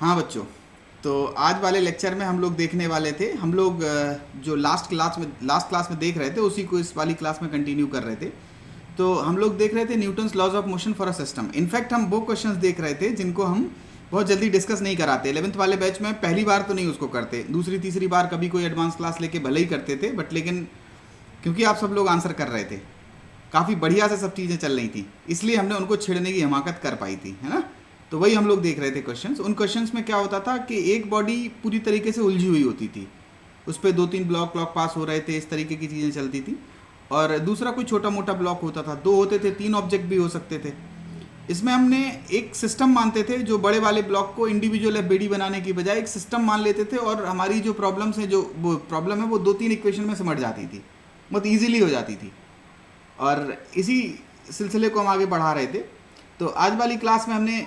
हाँ बच्चों, तो आज वाले लेक्चर में हम लोग देखने वाले थे। हम लोग जो लास्ट क्लास में देख रहे थे उसी को इस वाली क्लास में कंटिन्यू कर रहे थे। तो हम लोग देख रहे थे Newton's laws of motion for a system. In fact हम वो क्वेश्चंस देख रहे थे जिनको हम बहुत जल्दी डिस्कस नहीं कराते। 11th वाले बैच में पहली बार तो नहीं उसको करते, दूसरी तीसरी बार कभी कोई एडवांस क्लास लेके भले ही करते थे, बट लेकिन क्योंकि आप सब लोग आंसर कर रहे थे, काफ़ी बढ़िया से सब चीज़ें चल रही थी, इसलिए हमने उनको छेड़ने की हिमाकत कर पाई थी, है ना। तो वही हम लोग देख रहे थे क्वेश्चंस। उन क्वेश्चंस में क्या होता था कि एक बॉडी पूरी तरीके से उलझी हुई होती थी, उस पर 2-3 ब्लॉक पास हो रहे थे, इस तरीके की चीज़ें चलती थी। और दूसरा कोई छोटा मोटा ब्लॉक होता था, 2 होते थे, 3 ऑब्जेक्ट भी हो सकते थे। इसमें हमने एक सिस्टम मानते थे, जो बड़े वाले ब्लॉक को इंडिविजुअल एफबीडी बनाने की बजाय एक सिस्टम मान लेते थे, और हमारी जो प्रॉब्लम्स हैं, जो वो प्रॉब्लम है वो 2-3 इक्वेशन में सिमट जाती थी, बहुत ईजिली हो जाती थी। और इसी सिलसिले को हम आगे बढ़ा रहे थे। तो आज वाली क्लास में हमने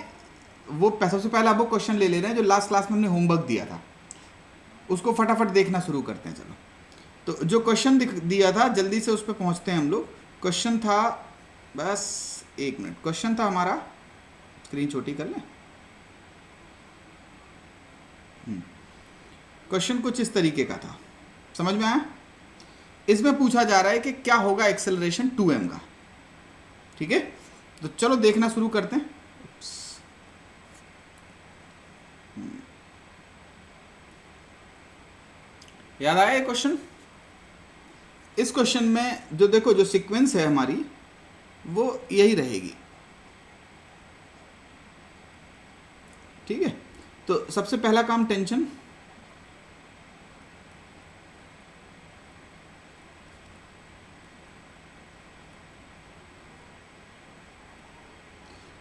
वो सबसे पहला वो क्वेश्चन ले रहे हैं जो लास्ट क्लास में हमने होमवर्क दिया था, उसको फटाफट देखना शुरू करते हैं। चलो, तो जो क्वेश्चन दिया था जल्दी से उस पर पहुंचते हैं हम लोग। क्वेश्चन था, बस 1 मिनट, क्वेश्चन था हमारा, स्क्रीन छोटी कर लें। क्वेश्चन कुछ इस तरीके का था, समझ में आया। इसमें पूछा जा रहा है कि क्या होगा एक्सेलरेशन 2m का, ठीक है। तो चलो देखना शुरू करते हैं। याद आया ये क्वेश्चन। इस क्वेश्चन में जो देखो, जो सीक्वेंस है हमारी वो यही रहेगी, ठीक है। तो सबसे पहला काम टेंशन,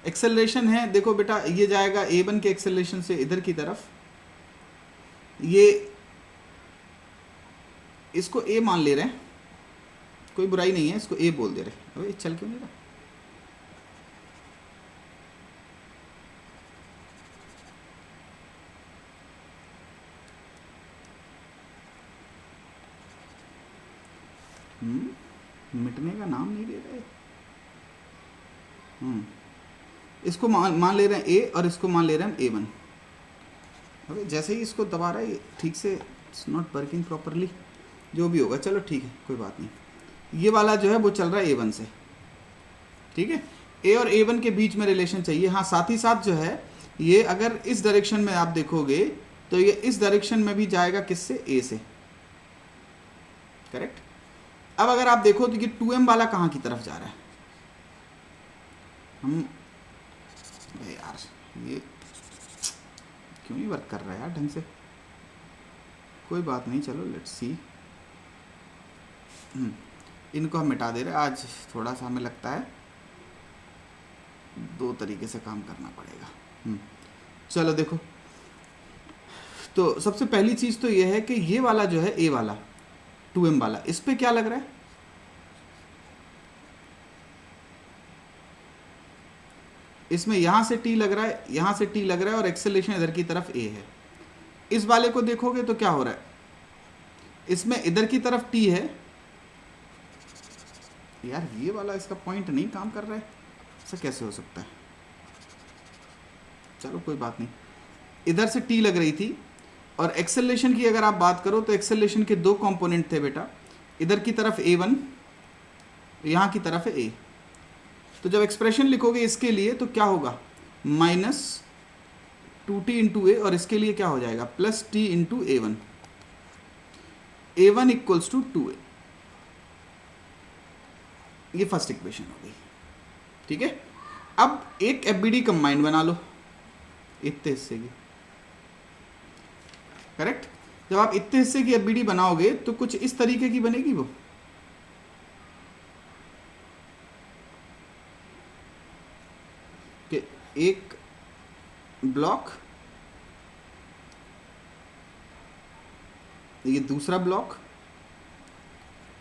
एक्सेलरेशन है। देखो बेटा, ये जाएगा a1 के एक्सेलरेशन से इधर की तरफ, ये इसको a मान ले रहे हैं, कोई बुराई नहीं है, इसको a बोल दे रहे हैं। अबे चल क्यों नहीं रहा, मिटने का नाम नहीं ले रहे। इसको मान ले रहे हैं a, और इसको मान ले रहे हैं a1। अबे जैसे ही इसको दबा रहा है ठीक से, इट्स नॉट वर्किंग प्रॉपरली। जो भी होगा चलो ठीक है, कोई बात नहीं। ये वाला जो है वो चल रहा है a1 से, ठीक है। a और a1 के बीच में रिलेशन चाहिए। हाँ, साथ ही साथ जो है ये अगर इस डायरेक्शन में आप देखोगे तो ये इस डायरेक्शन में भी जाएगा, किससे, a से, करेक्ट। अब अगर आप देखो तो ये 2m वाला कहाँ की तरफ जा रहा है, हम यार ये क्यों नहीं वर्क कर रहा है यार ढंग से। कोई बात नहीं, चलो लेट्स सी। इनको हम मिटा दे रहे हैं। आज थोड़ा सा हमें लगता है 2 तरीके से काम करना पड़ेगा। चलो देखो, तो सबसे पहली चीज़ तो ये है कि ये वाला जो है a वाला 2m वाला, इस पे क्या लग रहा है, इसमें यहाँ से t लग रहा है, यहाँ से t लग रहा है, और एक्सेलरेशन इधर की तरफ a है। इस वाले को देखोगे तो क्या हो रहा है, इसमें इधर की तरफ t है। यार ये वाला इसका पॉइंट नहीं काम कर रहा है, ऐसा कैसे हो सकता है। चलो कोई बात नहीं, इधर से t लग रही थी। और एक्सेलरेशन की अगर आप बात करो तो एक्सेलरेशन के 2 कंपोनेंट थे बेटा, इधर की तरफ a1, यहाँ की तरफ है a। तो जब एक्सप्रेशन लिखोगे इसके लिए तो क्या होगा, -2t इंटू ए, और इसके लिए क्या हो जाएगा, +t into a1, a1 equals to 2a। ये फर्स्ट इक्वेशन हो गई, ठीक है। अब एक एफबीडी कंबाइंड बना लो इतने हिस्से की, करेक्ट। जब आप इतने हिस्से की एफबीडी बनाओगे तो कुछ इस तरीके की बनेगी वो, कि एक ब्लॉक, ये दूसरा ब्लॉक,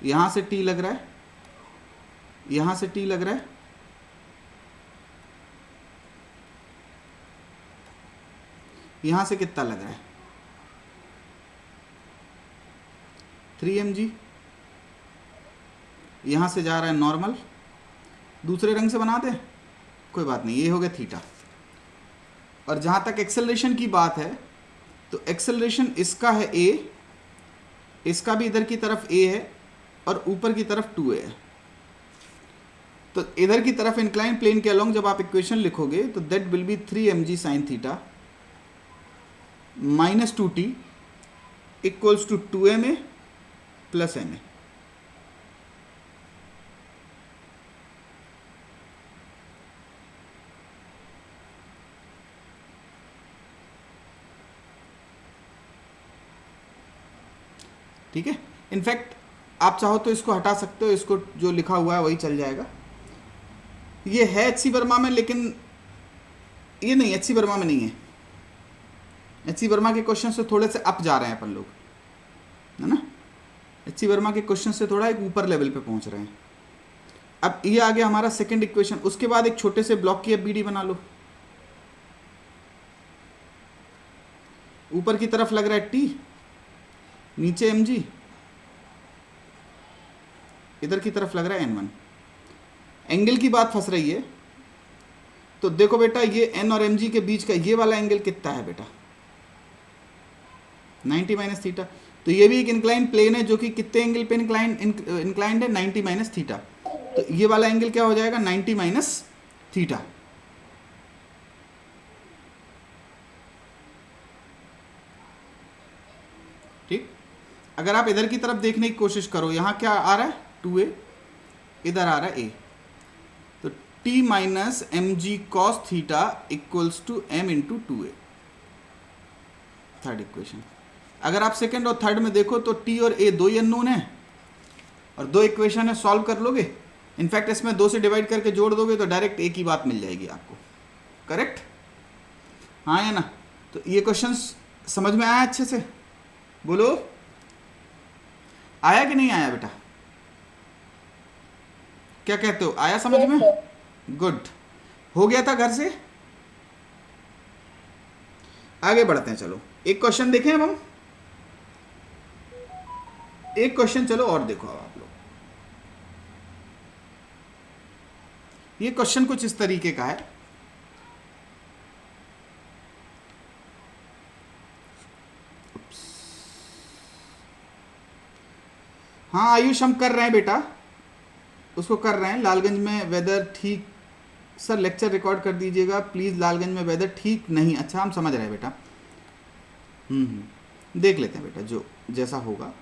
यहां से टी लग रहा है, यहां से टी लग रहा है, यहां से कितना लग रहा है, 3mg। यहां से जा रहा है नॉर्मल, दूसरे रंग से बना दे, कोई बात नहीं, ये हो गया थीटा। और जहाँ तक एक्सेलरेशन की बात है तो एक्सेलरेशन इसका है a, इसका भी इधर की तरफ a है और ऊपर की तरफ 2a है। तो इधर की तरफ इंक्लाइन प्लेन के अलोंग जब आप इक्वेशन लिखोगे तो that will be 3mg sin theta minus 2t equals to 2ma plus ma। ठीक है, इनफैक्ट आप चाहो तो इसको हटा सकते हो, इसको जो लिखा हुआ है वही चल जाएगा। ये है एच सी वर्मा में, लेकिन ये नहीं, एच सी वर्मा में नहीं है। एच सी वर्मा के क्वेश्चन से थोड़े से अप जा रहे हैं अपन लोग, है ना। एच सी वर्मा के क्वेश्चन से थोड़ा एक ऊपर लेवल पे पहुंच रहे हैं। अब ये आ गया हमारा सेकंड इक्वेशन। उसके बाद एक छोटे से ब्लॉक की एफबीडी बना लो। ऊपर की तरफ लग रहा है टी, नीचे एम जी, इधर की तरफ लग रहा है N1। एंगल की बात फंस रही है तो देखो बेटा, ये N और mg के बीच का ये वाला एंगल कितना है बेटा, 90 माइनस थीटा। तो ये भी एक इंक्लाइन प्लेन है जो कि कितने एंगल पे इंक्लाइंड है, 90 माइनस थीटा। तो ये वाला एंगल क्या हो जाएगा, 90 माइनस थीटा। ठीक, अगर आप इधर की तरफ देखने की कोशिश करो, यहाँ क्या आ रहा है 2a, इधर आ रहा है a, तो t minus M G cos theta equals to m into 2a, third equation. अगर आप सेकंड और थर्ड में देखो तो t और a दो ही अननोन है और दो इक्वेशन है, सॉल्व कर लोगे। इनफैक्ट इसमें 2 से डिवाइड करके जोड़ दोगे तो डायरेक्ट एक ही बात मिल जाएगी आपको, करेक्ट, हाँ या ना। तो ये क्वेश्चन समझ में आया अच्छे से, बोलो आया कि नहीं आया बेटा, क्या कहते हो, आया समझ में? गुड, हो गया था घर से। आगे बढ़ते हैं, चलो एक क्वेश्चन देखें। अब हम एक क्वेश्चन चलो और देखो। अब आप लोग, ये क्वेश्चन कुछ इस तरीके का है। हाँ आयुष, हम कर रहे हैं बेटा, उसको कर रहे हैं। लालगंज में वेदर ठीक, सर लेक्चर रिकॉर्ड कर दीजिएगा प्लीज़। लालगंज में वेदर ठीक नहीं, अच्छा हम समझ रहे हैं बेटा। देख लेते हैं बेटा, जो जैसा होगा।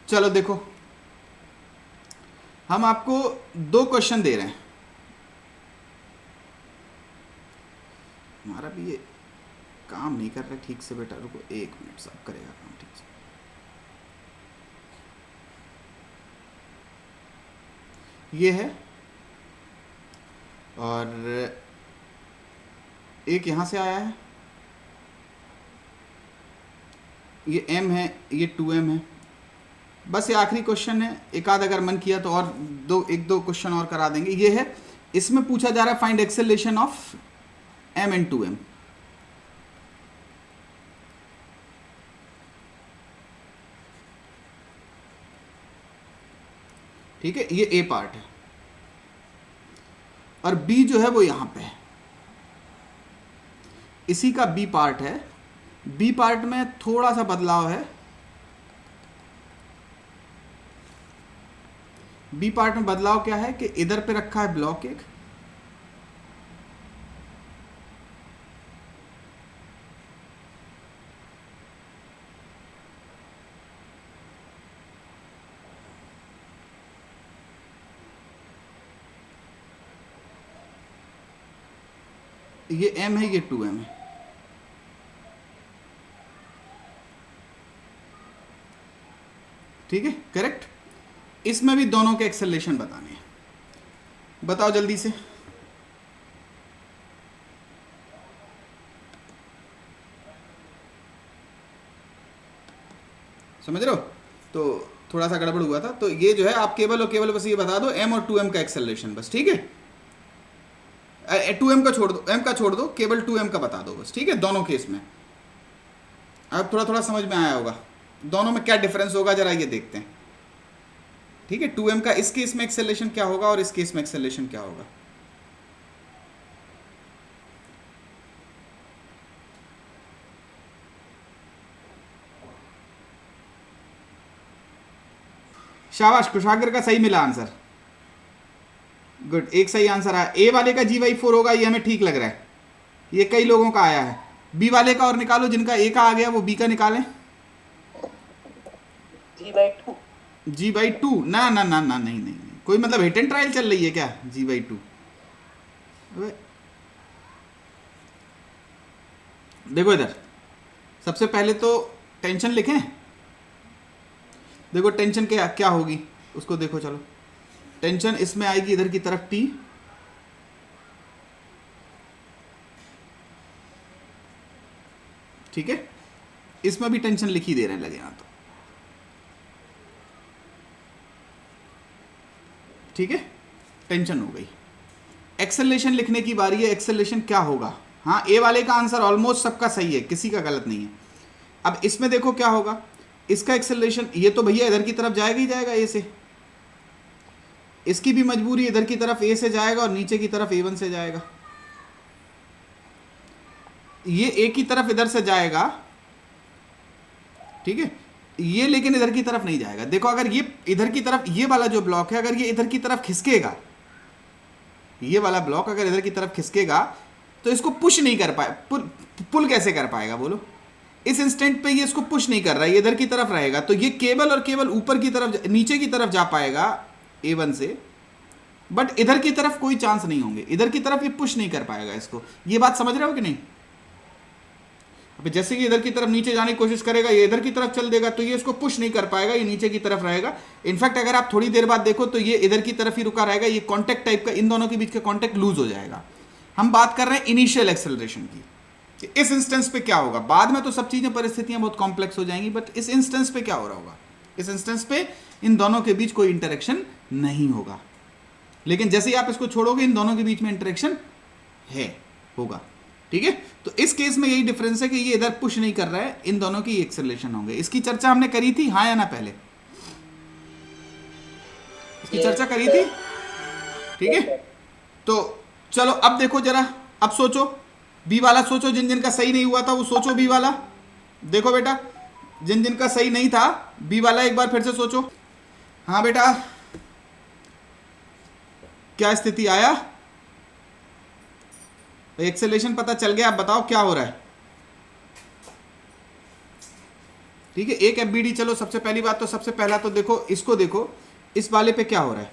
चलो देखो, हम आपको 2 क्वेश्चन दे रहे हैं। हमारा भी ये काम नहीं कर रहा ठीक से बेटा, रुको 1 मिनट, सब करेगा काम ठीक से। ये है और एक यहाँ से आया है, ये m है, ये 2m है। बस ये आखिरी क्वेश्चन है, एक आध अगर मन किया तो और एक दो क्वेश्चन और करा देंगे। ये है, इसमें पूछा जा रहा है find acceleration of m and 2m। ठीक है, ये A पार्ट है और B जो है वो यहां पे है, इसी का B पार्ट है। B पार्ट में थोड़ा सा बदलाव है। B पार्ट में बदलाव क्या है कि इधर पे रखा है ब्लॉक एक, ये m है, ये 2m है। ठीक है, करेक्ट। इसमें भी दोनों के एक्सेलरेशन बताने हैं, बताओ जल्दी से। समझ रहे हो? तो थोड़ा सा गड़बड़ हुआ था। तो ये जो है आप केवल और केवल बस ये बता दो m और 2m का एक्सेलरेशन, बस। ठीक है, 2m का छोड़ दो, m का छोड़ दो, केवल 2m का बता दो बस। ठीक है, दोनों केस में। अब थोड़ा थोड़ा समझ में आया होगा दोनों में क्या डिफरेंस होगा, जरा ये देखते हैं। ठीक है, 2m का इस केस में एक्सेलरेशन क्या होगा और इस केस में एक्सेलरेशन क्या होगा। शाबाश, कुशागर का सही मिला आंसर, गुड, एक सही आंसर आया। ए वाले का G/4 होगा, ये हमें ठीक लग रहा है, ये कई लोगों का आया है। बी वाले का और निकालो, जिनका ए का आ गया वो बी का निकालें। G/2 ना ना ना ना, नहीं नहीं नहीं, कोई मतलब हिट एंड ट्रायल चल रही है क्या G/2? देखो इधर, सबसे पहले तो टेंशन लिखें। देखो टेंशन क्या क्या होगी उसको देखो, चलो टेंशन इसमें आएगी इधर की तरफ T, ठीक है, इसमें भी टेंशन लिख ही दे रहे हैं लगे यहां तो, ठीक है, टेंशन हो गई। एक्सेलरेशन लिखने की बारी है, एक्सेलरेशन क्या होगा। हाँ, ए वाले का आंसर ऑलमोस्ट सबका सही है, किसी का गलत नहीं है। अब इसमें देखो क्या होगा, इसका एक्सेलरेशन, ये तो भैया इधर की तरफ जाएगा ही जाएगा ए से, इसकी भी मजबूरी इधर की तरफ ए से जाएगा और नीचे की तरफ A1 से जाएगा। ये ए की तरफ इधर से जाएगा, ठीक है, ये लेकिन इधर की तरफ नहीं जाएगा। देखो अगर ये इधर की तरफ, ये वाला जो ब्लॉक है, अगर ये इधर की तरफ खिसकेगा, ये वाला ब्लॉक अगर इधर की तरफ खिसकेगा तो इसको पुश नहीं कर पाए, पुल कैसे कर पाएगा बोलो। इस इंस्टेंट पे ये इसको पुश नहीं कर रहा है, ये इधर की तरफ रहेगा, तो ये केवल और केवल ऊपर की तरफ, नीचे की तरफ जा पाएगा A1 से, बट इधर की तरफ कोई चांस नहीं होंगे, इधर की तरफ ये पुश नहीं कर पाएगा इसको। ये बात समझ रहे हो कि नहीं? अब जैसे कि इधर की तरफ नीचे जाने की कोशिश करेगा, ये इधर की तरफ चल देगा, तो ये इसको पुश नहीं कर पाएगा, ये नीचे की तरफ रहेगा। इनफैक्ट अगर आप थोड़ी देर बाद देखो तो ये इधर की तरफ ही रुका रहेगा, ये कॉन्टैक्ट टाइप का, इन दोनों के बीच का कॉन्टैक्ट लूज हो जाएगा। हम बात कर रहे हैं इनिशियल एक्सेलरेशन की, इस इंस्टेंस पे क्या होगा। बाद में तो सब चीजें, परिस्थितियां बहुत कॉम्प्लेक्स हो जाएंगी, बट इस इंस्टेंस पे क्या हो रहा होगा। इस इंस्टेंस पे इन दोनों के बीच कोई इंटरेक्शन नहीं होगा, लेकिन जैसे ही आप इसको छोड़ोगे इन दोनों के बीच में इंटरेक्शन है, होगा, ठीक है। तो इस केस में यही डिफरेंस है कि ये इधर पुश नहीं कर रहा है, इन दोनों की एक्सेलरेशन होंगे। इसकी चर्चा हमने करी थी, हाँ या ना, पहले इसकी चर्चा करी थी, ठीक है। तो चलो अब देखो जरा, अब सोचो बी वाला, सोचो जिन जिन का सही नहीं हुआ था वो सोचो बी वाला। देखो बेटा, जिन जिन का सही नहीं था बी वाला एक बार फिर से सोचो। हाँ बेटा, क्या स्थिति आया, एक्सेलरेशन पता चल गया, आप बताओ क्या हो रहा है, ठीक है। एक एफबीडी, चलो सबसे पहली बात तो, सबसे पहला तो देखो इसको, देखो इस वाले पे क्या हो रहा है।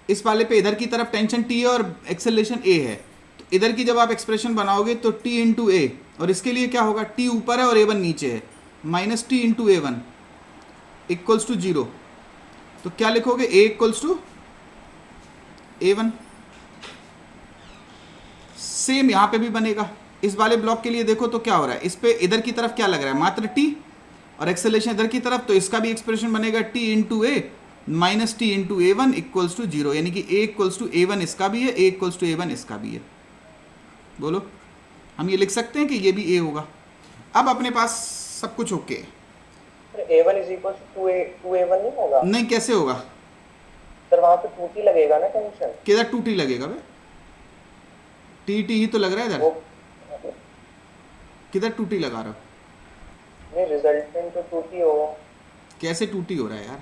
इस वाले पे इधर की तरफ टेंशन T है और एक्सेलरेशन A है, तो इधर की जब आप एक्सप्रेशन बनाओगे तो T इंटू A, और इसके लिए क्या होगा, T ऊपर है और A1 नीचे है, minus T into A1 equals to 0। तो क्या लिखोगे, A equals to A1। Same यहाँ पे भी बनेगा। इस वाले ब्लॉक के लिए देखो तो क्या हो रहा है, इस पे इधर की तरफ क्या लग रहा है, मात्र T, और एक्सेलरेशन इधर की तरफ, तो इसका भी एक्सप्रेशन बनेगा T into A minus T into A1 equals to 0, यानी कि A इक्वल्स टू A1 इसका भी है, A इक्वल्स टू A1 इसका भी है। बोलो, हम ये लिख सकते हैं कि ये भी A होगा। अब अपने पास सब कुछ okay. A1 is equal to 2A1 नहीं होगा? नहीं, कैसे होगा सर, वहां पे 2T लगेगा ना टेंशन। किधर 2T लगेगा बे, T ही तो लग रहा है इधर, किधर 2T लगा रहा हो? नहीं, रिजल्टेंट तो 2T होगा। कैसे 2T हो रहा है यार,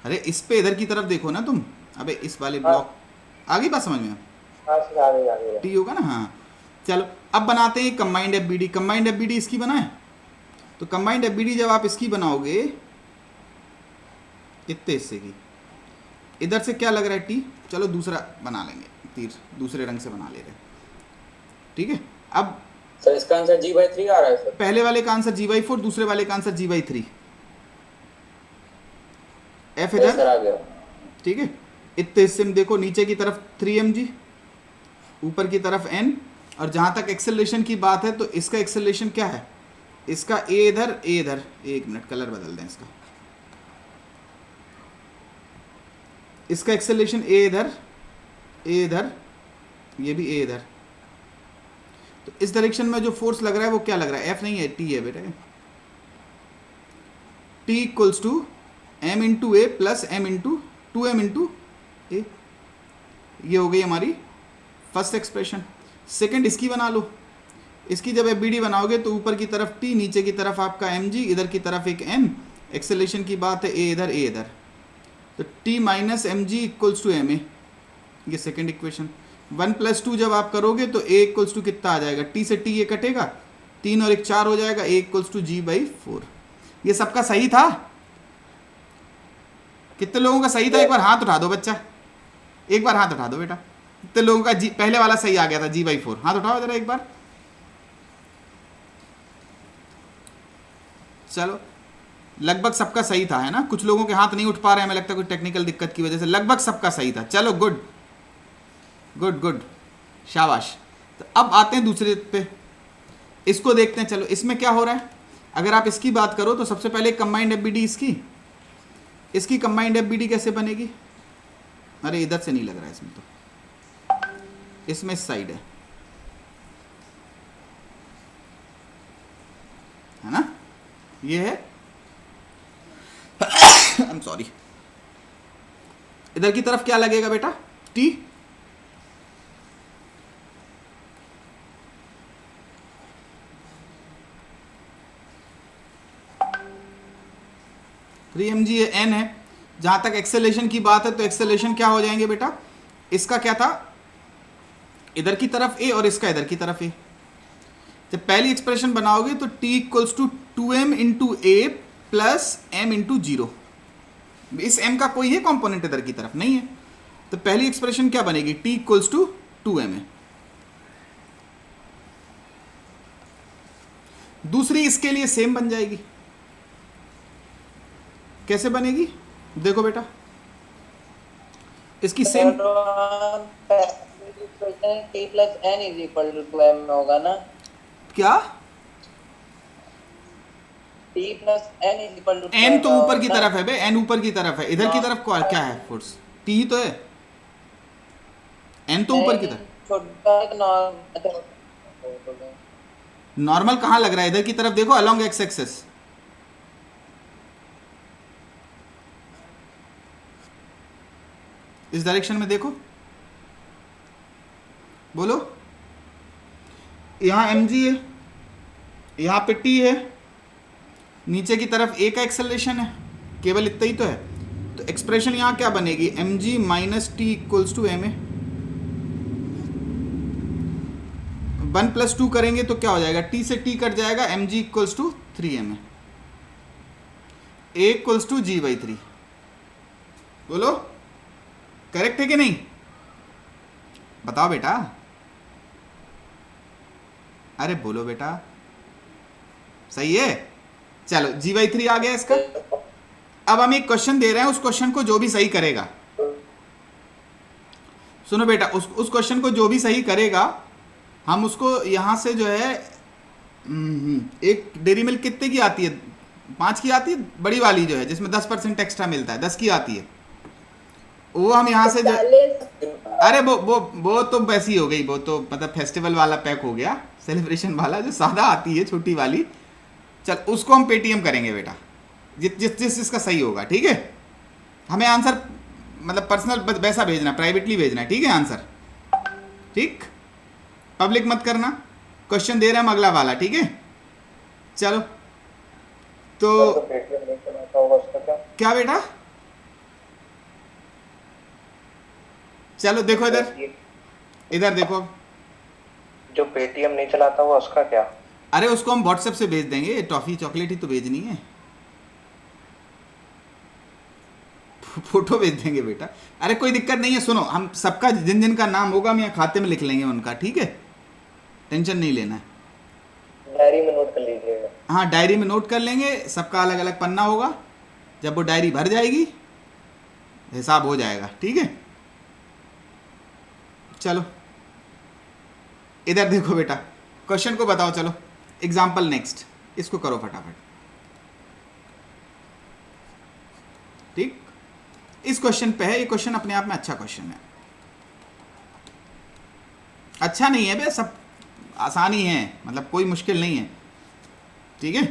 अरे इस पे इधर की तरफ देखो ना तुम, अबे इस वाले ब्लॉक, आगे बात समझ में, हाँ सर, आ गई। T होगा ना, हाँ। चलो अब बनाते हैं कंबाइंड एफबीडी। कंबाइंड एफबीडी इसकी बनाए, तो कंबाइंड एफबीडी जब आप इसकी बनाओगे इतने हिस्से की, इधर से क्या लग रहा है T, चलो दूसरा बना लेंगे, तीर दूसरे रंग से बना ले रहे, ठीक है। अब सर इसका आंसर G/3 आ रहा है सर। पहले वाले का आंसर G/4, दूसरे वाले का आंसर G/3। F इधर आ गया, ठीक है। इतने हिस्से में देखो, नीचे की तरफ 3mg, ऊपर की तरफ n, और जहां तक एक्सेलरेशन की बात है तो इसका एक्सेलरेशन क्या है, इसका A इधर, A इधर, एक मिनट कलर बदल दें इसका, इसका एक्सेलरेशन A इधर, A इधर, ये भी A इधर। तो इस डायरेक्शन में जो फोर्स लग रहा है वो क्या लग रहा है, F नहीं है, T है बेटा, T equals to M into A plus M into 2m into A. ये हो गई हमारी फर्स्ट एक्सप्रेशन। सेकंड इसकी बना लो। इसकी जब एफ बनाओगे तो ऊपर की तरफ टी, नीचे की तरफ आपका एम जी, इधर की तरफ एक एम, एक्सेलेरेशन की बात है ए इधर ए इधर, तो T minus M G equals to M A. ये सेकंड इक्वेशन। 1 + 2 जब आप करोगे तो ए इक्वल्स टू कितना आ जाएगा, टी से टी ये कटेगा, 3 और 1 4 हो जाएगा, ए इक्वल्स टू g/4। ये सबका सही था? कितने लोगों का सही था? एक बार हाथ उठा दो बच्चा, एक बार हाथ उठा दो बेटा। कितने लोगों का जी पहले वाला सही आ गया था, g/4? हाथ उठाओ जरा एक बार। चलो, लगभग सबका सही था, है ना? कुछ लोगों के हाथ नहीं उठ पा रहे हैं, हमें लगता है कोई टेक्निकल दिक्कत की वजह से। लगभग सबका सही था। चलो, गुड गुड गुड, शाबाश। तो अब आते हैं दूसरे पे, इसको देखते हैं। चलो, इसमें क्या हो रहा है? अगर आप इसकी बात करो तो सबसे पहले कंबाइंड एफबीडी इसकी कंबाइंड एफबीडी कैसे बनेगी? अरे इधर से नहीं लग रहा है इसमें, तो इसमें इस साइड है ना? ये है आई एम सॉरी, इधर की तरफ क्या लगेगा बेटा? टी। एम जी एन है। जहां तक एक्सेलेरेशन की बात है तो एक्सेलेरेशन क्या हो जाएंगे बेटा? इसका क्या था, इधर की तरफ ए और इसका इधर की तरफ ए। जब पहली एक्सप्रेशन बनाओगे तो t equals to 2m into A plus M into 0। इस m का कोई है कॉम्पोनेंट इधर की तरफ नहीं है, तो पहली एक्सप्रेशन क्या बनेगी? t इक्वल्स टू 2m है। दूसरी इसके लिए सेम बन जाएगी। कैसे बनेगी देखो बेटा, इसकी same t plus n is equal to m होगा ना? क्या? t plus n is equal to m तो ऊपर की तरफ है बे, n ऊपर की तरफ है, इधर की तरफ क्या है फोर्स? t ही तो है, n तो ऊपर की तरफ। नॉर्मल कहाँ लग रहा है? इधर की तरफ देखो, अलोंग एक्स एक्सेस। इस डायरेक्शन में देखो, बोलो। यहां एम जी है, यहां पे टी है, नीचे की तरफ ए का एक्सेलरेशन है, केवल इतना ही तो है। तो एक्सप्रेशन यहां क्या बनेगी? M G minus T equals to M A. 1 + 2 करेंगे तो क्या हो जाएगा? टी से टी कट जाएगा, M G equals to 3m A, equals to g/3। बोलो, करेक्ट है कि नहीं? बताओ बेटा, अरे बोलो बेटा, सही है? चलो, g/3 आ गया इसका। अब हम एक क्वेश्चन दे रहे हैं, उस क्वेश्चन को जो भी सही करेगा, सुनो बेटा, उस क्वेश्चन को जो भी सही करेगा, हम उसको यहां से जो है एक डेयरी मिल्क कितने की आती है? 5 की आती है, बड़ी वाली जो है जिसमें 10% एक्स्ट्रा मिलता है, 10 की आती है। वो हम यहाँ से अरे वो तो वैसी हो गई, वो तो मतलब फेस्टिवल वाला पैक हो गया, सेलिब्रेशन वाला जो सादा आती है छोटी वाली। चल, उसको हम पेटीएम करेंगे बेटा, जिसका सही होगा, ठीक है? हमें आंसर मतलब पर्सनल वैसा भेजना, प्राइवेटली भेजना है, ठीक है? आंसर ठीक, पब्लिक मत करना। क्वेश्चन दे रहे हैं हम अगला वाला, ठीक है? चलो, तो क्या बेटा? चलो देखो इधर देखो, जो पेटीएम नहीं चलाता हुआ उसका क्या? अरे उसको हम व्हाट्सएप से भेज देंगे, टॉफी चॉकलेट ही तो भेजनी है, फोटो भेज देंगे बेटा। अरे कोई दिक्कत नहीं है, सुनो, हम सबका जिन जिन का नाम होगा हम यहाँ खाते में लिख लेंगे उनका, ठीक है? टेंशन नहीं लेना है, डायरी में नोट कर लीजिएगा। हाँ, डायरी में नोट कर लेंगे, सबका अलग अलग पन्ना होगा। जब वो डायरी भर जाएगी हिसाब हो जाएगा, ठीक है? चलो इधर देखो बेटा, क्वेश्चन को बताओ। चलो, एग्जाम्पल नेक्स्ट, इसको करो फटाफट, ठीक? इस क्वेश्चन पे है, ये क्वेश्चन अपने आप में अच्छा क्वेश्चन है। अच्छा नहीं है बे, सब आसानी है, मतलब कोई मुश्किल नहीं है, ठीक है?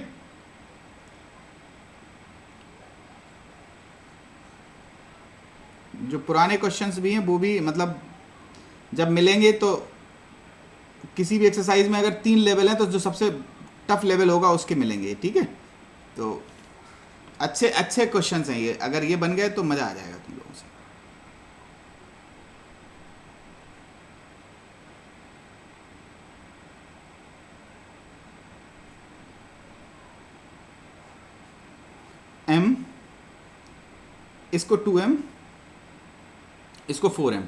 जो पुराने क्वेश्चंस भी हैं वो भी मतलब जब मिलेंगे तो किसी भी एक्सरसाइज में अगर 3 लेवल हैं तो जो सबसे टफ लेवल होगा उसके मिलेंगे, ठीक है। तो अच्छे अच्छे क्वेश्चंस हैं ये, अगर ये बन गए तो मज़ा आ जाएगा तुम लोगों से। m, इसको 2m, इसको 4m।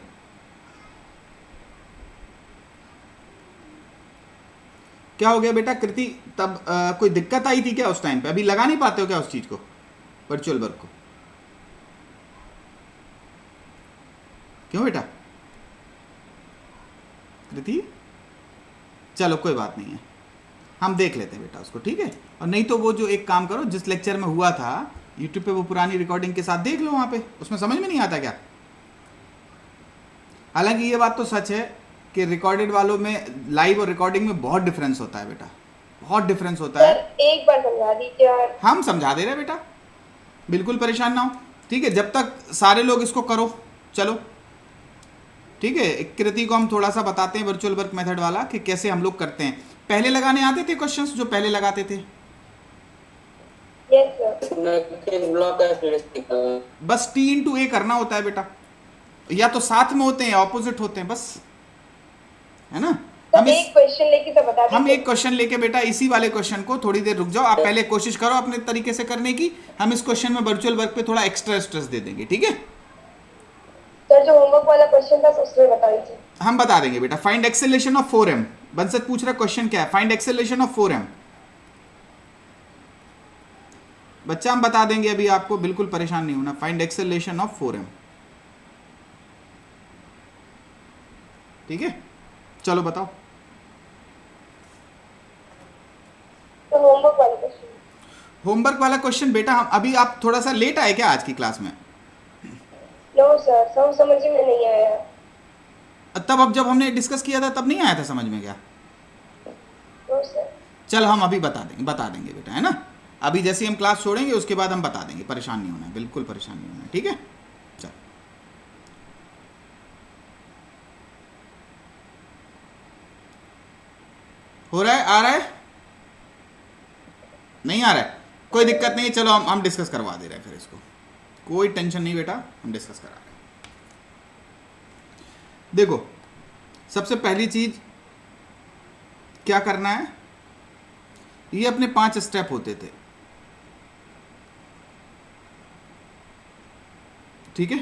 क्या हो गया बेटा कृति, तब कोई दिक्कत आई थी क्या उस टाइम पे? अभी लगा नहीं पाते हो क्या उस चीज को, वर्चुअल वर्क को? क्यों बेटा कृति? चलो कोई बात नहीं है, हम देख लेते हैं बेटा उसको, ठीक है। और नहीं तो वो जो एक काम करो, जिस लेक्चर में हुआ था यूट्यूब पे वो पुरानी रिकॉर्डिंग के साथ देख लो, वहां पे उसमें समझ में नहीं आता क्या? हालांकि ये बात तो सच है कि रिकॉर्डेड वालों में लाइव और रिकॉर्डिंग में बहुत डिफरेंस होता है बेटा, बहुत डिफरेंस होता है। सर एक बार समझा दीजिए यार। हम समझा दे रहे हैं बेटा, बिल्कुल परेशान ना हो, ठीक है। जब तक सारे लोग इसको करो, चलो ठीक है। एक कृति को हम थोड़ा सा बताते हैं वर्चुअल वर्क मेथड वाला कि कैसे हम लोग करते हैं। पहले लगाने आते थे क्वेश्चंस जो पहले लगाते थे? Yes sir. बस T/A करना होता है बेटा, या तो साथ में होते हैं या ऑपोजिट होते हैं, बस, है ना। तो एक क्वेश्चन लेके तो बता हम दीजिए। एक क्वेश्चन लेके बेटा, इसी वाले क्वेश्चन को थोड़ी देर रुक जाओ, आप पहले कोशिश करो अपने तरीके से करने की। हम इस क्वेश्चन में वर्चुअल वर्क पे थोड़ा एक्स्ट्रा स्ट्रेस दे देंगे, ठीक है। सर जो होमवर्क वाला क्वेश्चन था उसमें बता दीजिए। हम बता देंगे बेटा। Find acceleration of 4m। बंसत पूछ रहा क्वेश्चन क्या है, फाइंड एक्सेलरेशन ऑफ 4m। बच्चा हम बता देंगे अभी आपको, बिल्कुल परेशान नहीं होना। फाइंड एक्सेलरेशन ऑफ 4m, ठीक है। चलो बताओ। तो होमवर्क वाला क्वेश्चन। होमवर्क वाला क्वेश्चन बेटा, हम अभी, आप थोड़ा सा लेट आए क्या आज की क्लास में? नो सर, सब समझ में नहीं आया। तब अब जब हमने डिस्कस किया था तब नहीं आया था समझ में क्या? No sir. चल हम अभी बता देंगे बेटा, है ना। अभी जैसे हम क्लास छोड़ेंगे उसके बाद हम बता देंगे, परेशान नहीं होना है, बिल्कुल परेशान नहीं होना है, ठीक है। चल हो रहा है, आ रहा है, नहीं आ रहा है, कोई दिक्कत नहीं है। चलो हम डिस्कस करवा दे रहे हैं फिर इसको, कोई टेंशन नहीं बेटा, हम डिस्कस करा रहे हैं। देखो सबसे पहली चीज क्या करना है, ये अपने 5 स्टेप होते थे, ठीक है।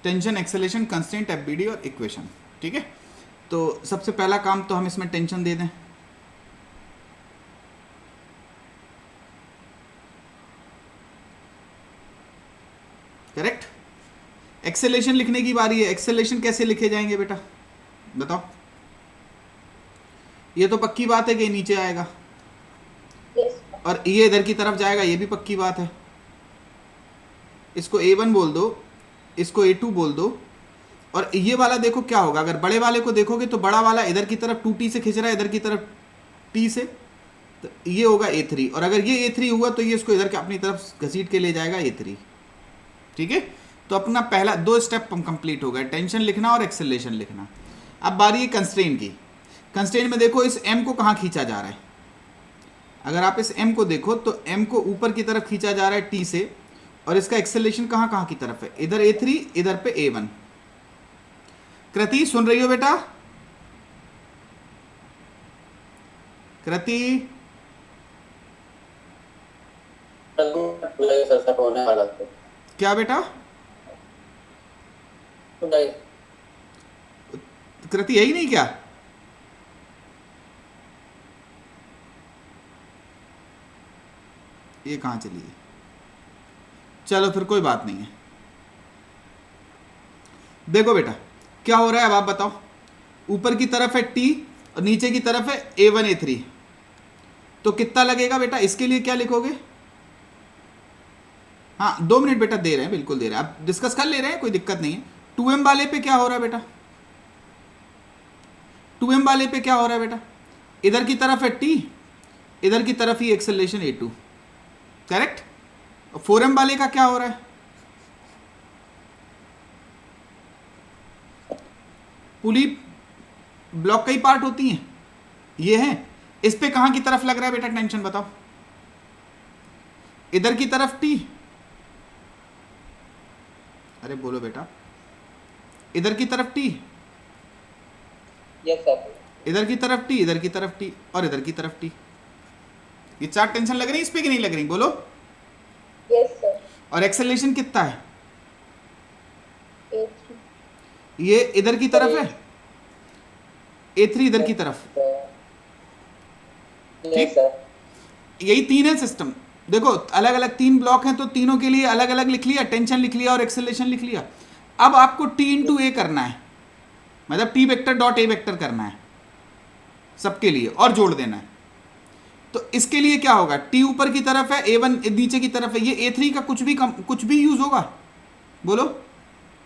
टेंशन, एक्सेलेरेशन, कंस्ट्रेंट, एफबीडी और इक्वेशन, ठीक है। तो सबसे पहला काम तो हम इसमें टेंशन दे दें, करेक्ट। एक्सेलेरेशन लिखने की बारी है। एक्सेलेरेशन कैसे लिखे जाएंगे बेटा बताओ? ये तो पक्की बात है कि नीचे आएगा, यस। और ये इधर की तरफ जाएगा, ये भी पक्की बात है। इसको A1 बोल दो, इसको A2 बोल दो। और ये वाला देखो क्या होगा, अगर बड़े वाले को देखोगे तो बड़ा वाला इधर की तरफ 2T से खींच रहा है, इधर की तरफ T से, तो ये होगा A3। और अगर ये A3 हुआ तो ये इसको इधर के अपनी तरफ घसीट के ले जाएगा A3, ठीक है। तो अपना पहला 2 स्टेप कंप्लीट हो गए, टेंशन लिखना और एक्सेलरेशन लिखना। अब बारी है कंस्ट्रेंट की। कंस्ट्रेंट में देखो इस M को कहाँ खींचा जा रहा है। अगर आप इस M को देखो तो M को ऊपर की तरफ खींचा जा रहा है T से, और इसका एक्सेलरेशन कहाँ कहाँ की तरफ है, इधर A3, इधर पे A1। कृति सुन रही हो बेटा? कृति होने वाला था क्या बेटा? कृति यही नहीं क्या? ये कहाँ चली गई? चलो फिर कोई बात नहीं है। देखो बेटा क्या हो रहा है, अब आप बताओ। ऊपर की तरफ है T और नीचे की तरफ है A1 A3, तो कितना लगेगा बेटा? इसके लिए क्या लिखोगे? हाँ 2 मिनट बेटा दे रहे हैं, बिल्कुल दे रहे हैं, आप डिस्कस कर ले रहे हैं, कोई दिक्कत नहीं है। 2M वाले पे क्या हो रहा है बेटा? 2M वाले पे क्या हो रहा है बेटा? इधर की तरफ है T, इधर की तरफ ही एक्सेलरेशन A2, करेक्ट। 4M वाले का क्या हो रहा है? पुली ब्लॉक का ही पार्ट होती हैं, ये है। इस पे कहां की तरफ लग रहा है बेटा टेंशन बताओ? इधर की तरफ टी, अरे बोलो बेटा, इधर की तरफ टी, यस सर। इधर की तरफ टी, इधर की तरफ टी और इधर की तरफ टी। ये 4 टेंशन लग रही है इस पे कि नहीं लग रही? बोलो। Yes sir. और एक्सेलरेशन कितना है? A3। ये इधर की तरफ है, A3 इधर की तरफ, यस ठीक? सर। यही 3 है सिस्टम। देखो अलग अलग 3 ब्लॉक हैं तो तीनों के लिए अलग अलग लिख लिया, टेंशन लिख लिया और एक्सेलरेशन लिख लिया। अब आपको T इंटू ए करना है, मतलब T vector dot A vector करना है सबके लिए और जोड़ देना है। तो इसके लिए क्या होगा? T ऊपर की तरफ है, A1 नीचे की तरफ है, ये A3 का कुछ भी यूज होगा? बोलो।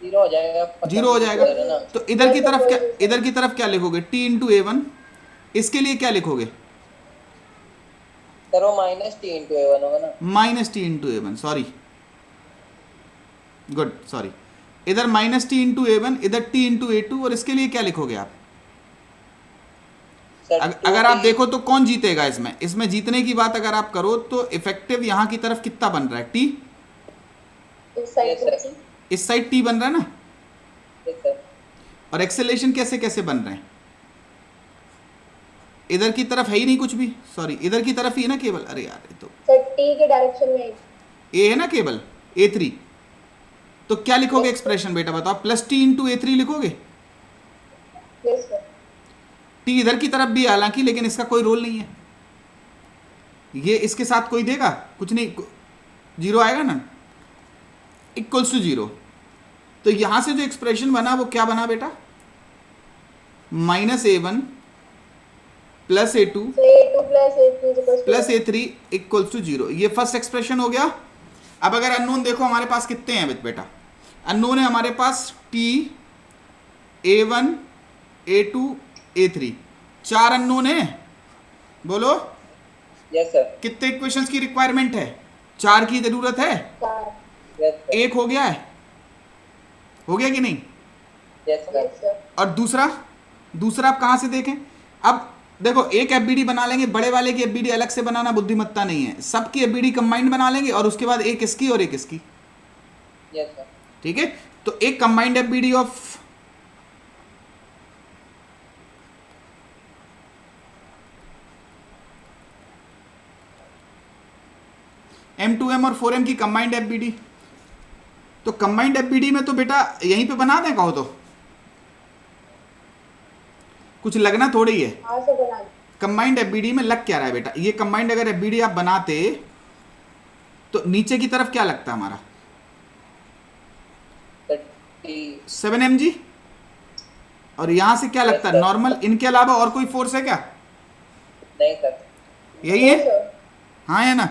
0 हो जाएगा। 0 हो जाएगा। है ना? तो इधर की तरफ क्या, इधर की तरफ क्या लिखोगे? T into A1। इसके लिए क्या लिखोगे? सर वो माइनस टी इंटू A1 होगा ना? Minus T into A1, sorry, good, sorry. इधर माइनस टी इंटू A1, इधर T इंटू A2, और इसके लिए क्या लिखोगे आप? सर अगर आप देखो तो कौन जीतेगा इसमें? इसमें जीतने की बात अगर आप करो तो इफेक्टिव यहां की तरफ कितना बन रहा है? T, इस साइड, इस साइड T बन रहा है ना? Yes sir. और एक्सेलेरेशन कैसे कैसे बन रहे हैं? इधर की तरफ है ही नहीं कुछ भी, सॉरी, इधर की तरफ ही है ना केवल। अरे यार ये तो सर टी के डायरेक्शन में ए है ना केवल, A3। तो क्या लिखोगे एक्सप्रेशन बेटा बताओ? प्लस टी इंटू A3 लिखोगे? Yes sir. टी इधर की तरफ भी है हालांकि, लेकिन इसका कोई रोल नहीं है। ये इसके साथ कोई देगा कुछ नहीं, 0 आएगा ना, इक्वल्स टू 0। तो यहां से जो एक्सप्रेशन बना वो क्या बना बेटा? Minus A1 plus A2 plus A3 equals to 0। ये फर्स्ट एक्सप्रेशन हो गया। अब अगर अननोन देखो हमारे पास कितने हैं बेटा? अननोन है हमारे पास T, A1, A2, A3, 4 unknown है। बोलो। Yes sir. कितने इक्वेशंस की रिक्वायरमेंट है? 4 की जरूरत है। Yes sir. एक हो गया है, हो गया कि नहीं? Yes sir. और दूसरा आप कहां से देखें? अब देखो एक एफबीडी बना लेंगे, बड़े वाले की एफबीडी अलग से बनाना बुद्धिमत्ता नहीं है, सबकी एफबीडी कंबाइंड बना लेंगे और उसके बाद एक इसकी और एक इसकी। Yes sir. ठीक है, तो एक कंबाइंड एफबीडी ऑफ M2M और 4M की कंबाइंड एफबीडी। तो कंबाइंड एफबीडी में तो बेटा यहीं पे बना दें कहो तो, कुछ लगना थोड़ी ही है। कंबाइंड एफबीडी में लग क्या रहा है बेटा? ये कंबाइंड अगर एफबीडी आप बनाते तो नीचे की तरफ क्या लगता है हमारा? 7 mg। और यहां से क्या लगता है? नॉर्मल। इनके अलावा और कोई फोर्स है क्या? नहीं सर। यही है, हाँ है ना?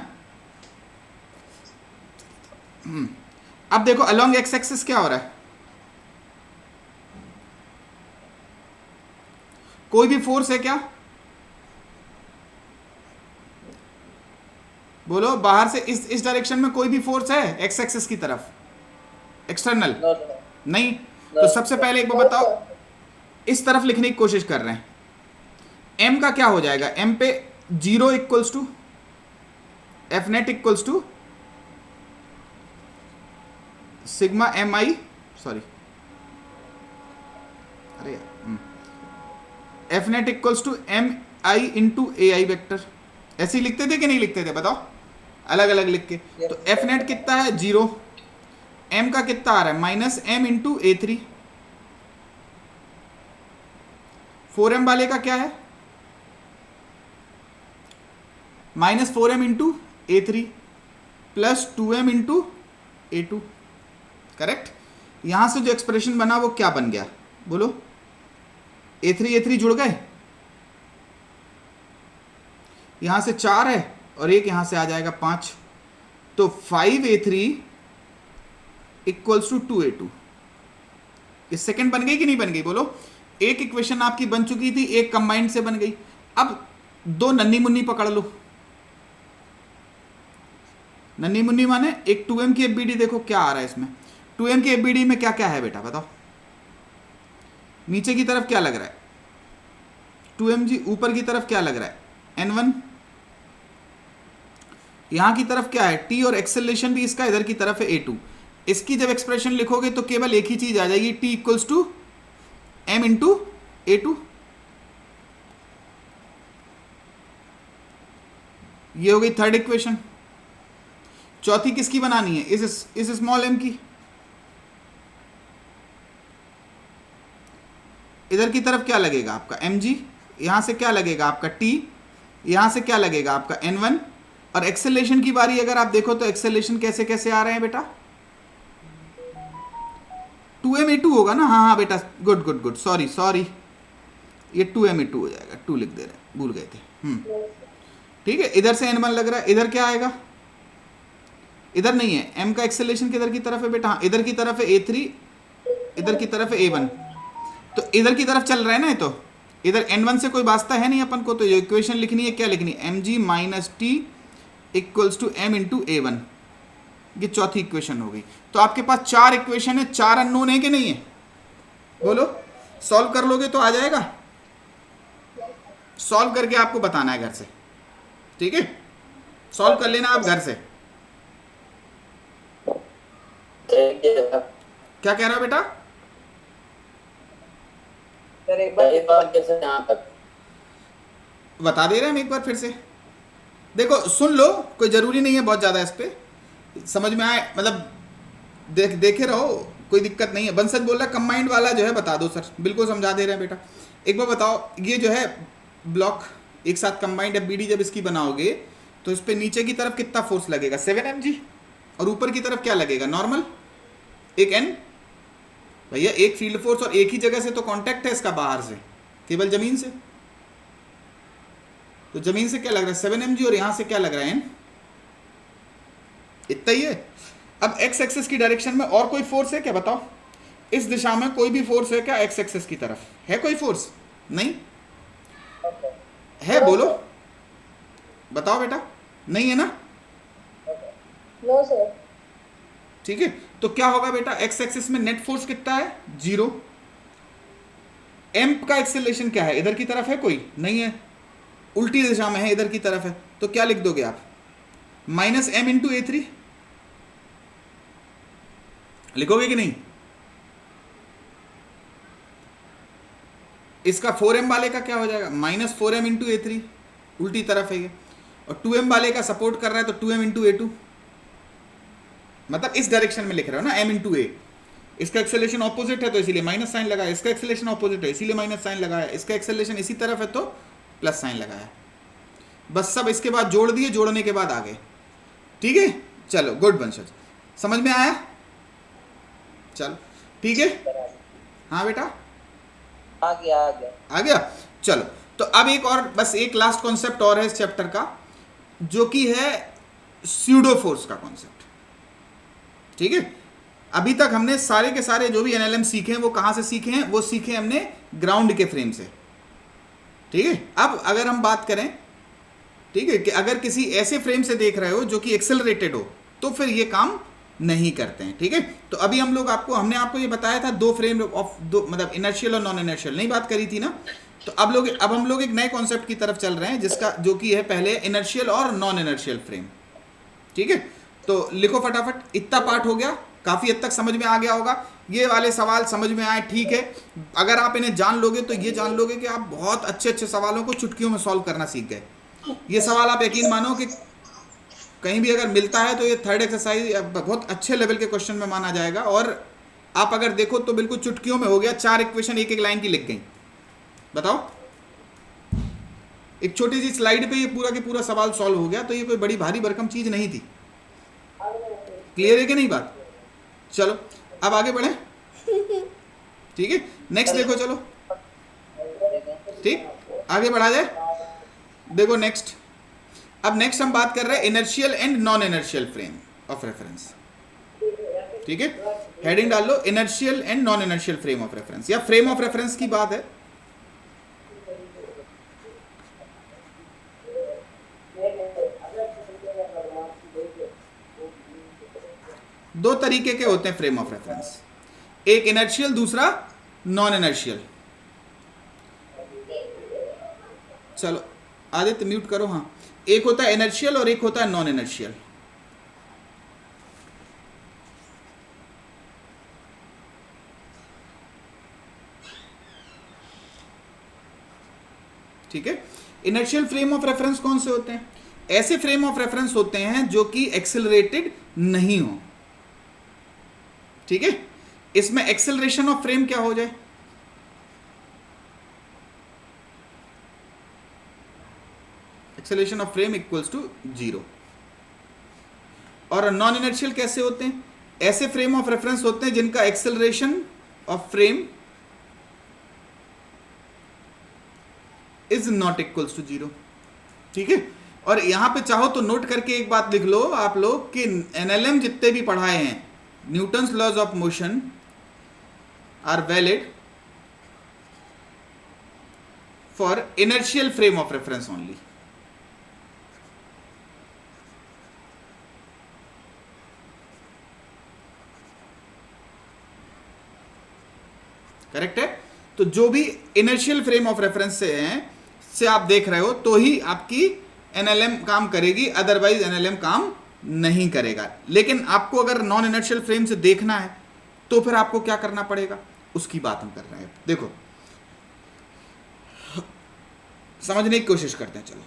अब देखो अलोंग एक्स एक्सिस क्या हो रहा है? कोई भी फोर्स है क्या? बोलो, बाहर से इस डायरेक्शन में कोई भी फोर्स है एक्स एक्सिस की तरफ? एक्सटर्नल नहीं। तो सबसे पहले एक बार बताओ, इस तरफ लिखने की कोशिश कर रहे हैं, m का क्या हो जाएगा? m पे 0 equals to F net equals to sigma M I, sorry, अरे यार, F net equals to M I into A I vector. ऐसे ही लिखते थे कि नहीं लिखते थे बताओ, अलग अलग लिख के? तो एफ नेट कितना है? 0। m का कितना आ रहा है? Minus m into A3। 4m वाले का क्या है? Minus 4m into A3 plus 2m into A2। Correct. यहां से जो एक्सप्रेशन बना वो क्या बन गया? बोलो। A3 जुड़ गए, यहां से 4 है और एक यहां से आ जाएगा 5, तो 5A3 इक्वल्स टू 2A2। ये सेकंड बन गई कि नहीं बन गई? बोलो। एक इक्वेशन आपकी बन चुकी थी, एक कंबाइंड से बन गई। अब दो नन्नी मुन्नी पकड़ लो। नन्नी मुन्नी माने एक 2m की एफबीडी देखो क्या आ रहा है इसमें। 2m की एफबीडी में क्या क्या है बेटा बताओ? नीचे की तरफ क्या लग रहा है 2mg, ऊपर की तरफ क्या लग रहा है n1, यहां की तरफ क्या है t और एक्सेलरेशन भी इसका इधर की तरफ है a2। इसकी जब एक्सप्रेशन लिखोगे तो केवल एक ही चीज आ जाएगी, t equals to m into a2। ये हो गई थर्ड इक्वेशन। चौथी किसकी बनानी है, इस स्मॉल m की। इधर की तरफ क्या लगेगा आपका mg, यहां से क्या लगेगा आपका t, यहां से क्या लगेगा आपका n1। और एक्सेलरेशन की बारी अगर आप देखो तो एक्सेलरेशन कैसे कैसे आ रहे हैं बेटा, 2ma2 होगा ना। हाँ हाँ बेटा, good good good, sorry sorry, ये 2ma2 हो जाएगा, 2 लिख दे रहे हैं, भूल गए थे। ठीक है, इधर से n1 लग रहा है, इधर क्या आएगा, इधर नहीं है, m का एक्सेलरेशन किधर की तरफ है बेटा, हाँ इधर की तरफ है a3, इधर की तरफ है a1, तो इधर की तरफ चल रहा है ना ये। तो इधर n1 से कोई वास्ता है नहीं अपन को, तो ये इक्वेशन लिखनी है, क्या लिखनी है, mg minus T equals to m into a1। ये चौथी इक्वेशन हो गई। तो आपके पास 4 इक्वेशन है, 4 अननोन है कि नहीं है, बोलो। सॉल्व कर लोगे तो आ जाएगा, सॉल्व करके आपको बताना है घर से, ठीक है, सॉल्व कर लेना आप घर से। क्या कह रहा हो बेटा, सर एक बार कैसे यहाँ तक बता दे रहे हैं हम एक बार फिर से। देखो सुन लो, कोई ज़रूरी नहीं है बहुत ज़्यादा इस पे समझ में आए, मतलब देखे रहो, कोई दिक्कत नहीं है। बंसत बोल रहा कंबाइंड वाला जो है बता दो सर, बिल्कुल समझा दे रहे हैं बेटा। एक बार बताओ, ये जो है ब्लॉक एक साथ कंबाइंड FBD जब इसकी बनाओगे तो इस पर नीचे की तरफ कितना फोर्स लगेगा, 7mg, और ऊपर की तरफ क्या लगेगा, नॉर्मल, एक n। भैया एक फील्ड फोर्स और एक ही जगह से तो कांटेक्ट है इसका, बाहर से केवल जमीन से, तो जमीन से क्या लग रहा है 7mg, और यहां से क्या लग रहा है n, इतना ही है। अब x एक्सिस की डायरेक्शन में और कोई फोर्स है क्या, बताओ, इस दिशा में कोई भी फोर्स है क्या, x एक्सिस की तरफ है कोई फोर्स, नहीं है, बोलो बताओ बेटा, नहीं है ना, नो सर। ठीक है। तो क्या होगा बेटा, x एक्सिस में नेट फोर्स कितना है, 0। m का एक्सेलरेशन क्या है, इधर की तरफ है कोई, नहीं है, उल्टी दिशा में है, इधर की तरफ है, तो क्या लिख दोगे आप, माइनस m इंटू a3 लिखोगे कि नहीं। इसका 4m वाले का क्या हो जाएगा, माइनस 4m इंटू a3, उल्टी तरफ है ये, और 2m वाले का सपोर्ट कर रहा है तो 2m इंटू a2, मतलब इस डायरेक्शन में लिख रहे हो ना, m इंटू a। इसका एक्सेलरेशन ऑपोजिट है तो इसीलिए माइनस साइन लगाया, इसका एक्सेलरेशन ऑपोजिट है इसीलिए माइनस साइन लगाया, इसका एक्सेलरेशन इसी तरफ है तो प्लस साइन लगाया। बस सब इसके बाद जोड़ दिए, जोड़ने के बाद आ गए, ठीक है। चलो गुड वंशज, समझ में आया, चलो ठीक है। हाँ बेटा आ गया। आ गया। चलो तो अब एक और, बस एक लास्ट कॉन्सेप्ट और है इस चैप्टर का, जो कि है स्यूडो फोर्स का कॉन्सेप्ट, ठीक है। अभी तक हमने सारे के सारे जो भी एनएलएम सीखे हैं वो कहां से सीखे हैं, वो सीखे हमने ग्राउंड के फ्रेम से, ठीक है। अब अगर हम बात करें, ठीक है, कि अगर किसी ऐसे फ्रेम से देख रहे हो जो कि एक्सेलरेटेड हो, तो फिर ये काम नहीं करते हैं, ठीक है। तो अभी हमने आपको ये बताया था दो फ्रेम ऑफ दो, मतलब इनर्शियल और नॉन इनर्शियल, नहीं बात करी थी ना। तो अब हम लोग एक नए कॉन्सेप्ट की तरफ चल रहे हैं, जिसका जो कि है पहले इनर्शियल और नॉन इनर्शियल फ्रेम, ठीक है। तो लिखो फटाफट, इतना पार्ट हो गया, काफी हद तक समझ में आ गया होगा। ये वाले सवाल समझ में आए, ठीक है। अगर आप इन्हें जान लोगे तो ये जान लोगे कि आप बहुत अच्छे अच्छे सवालों को चुटकियों में सॉल्व करना सीख गए। ये सवाल आप यकीन मानो कि कहीं भी अगर मिलता है तो ये थर्ड एक्सरसाइज बहुत अच्छे लेवल के क्वेश्चन में माना जाएगा। और आप अगर देखो तो बिल्कुल चुटकियों में हो गया, 4 इक्वेशन एक एक लाइन की लिख गई। बताओ, एक छोटी सी स्लाइड पे ये पूरा के पूरा सवाल सॉल्व हो गया, तो ये कोई बड़ी भारी भरकम चीज नहीं थी। क्लियर है कि नहीं बात। चलो अब आगे बढ़े, ठीक है। नेक्स्ट देखो, चलो ठीक, आगे बढ़ा जाए। देखो नेक्स्ट, अब नेक्स्ट हम बात कर रहे हैं inertial and non inertial frame of reference, ठीक है। हेडिंग डाल लो, inertial and non inertial frame of reference, या फ्रेम ऑफ रेफरेंस की बात है। दो तरीके के होते हैं फ्रेम ऑफ रेफरेंस, एक इनर्शियल, दूसरा नॉन इनर्शियल। चलो आदित्य म्यूट करो। हाँ, एक होता है इनर्शियल और एक होता है नॉन इनर्शियल। ठीक है, इनर्शियल फ्रेम ऑफ रेफरेंस कौन से होते हैं? ऐसे फ्रेम ऑफ रेफरेंस होते हैं जो कि एक्सेलरेटेड नहीं हो। ठीक है, इसमें एक्सेलरेशन ऑफ फ्रेम क्या हो जाए? Acceleration of frame equals to 0। और नॉन इनर्शियल कैसे होते हैं? ऐसे फ्रेम ऑफ रेफरेंस होते हैं जिनका acceleration of frame is not equals to 0। ठीक है, और यहां पे चाहो तो नोट करके एक बात लिख लो आप लोग कि एनएलएम जितने भी पढ़ाए हैं, Newton's laws of motion are valid for inertial frame of reference only. Correct है? तो जो भी इनर्शियल फ्रेम ऑफ रेफरेंस से हैं से आप देख रहे हो तो ही आपकी एनएलएम काम करेगी, अदरवाइज एनएलएम काम नहीं करेगा। लेकिन आपको अगर नॉन इनर्शियल फ्रेम से देखना है तो फिर आपको क्या करना पड़ेगा, उसकी बात हम कर रहे हैं। देखो समझने की कोशिश करते हैं। चलो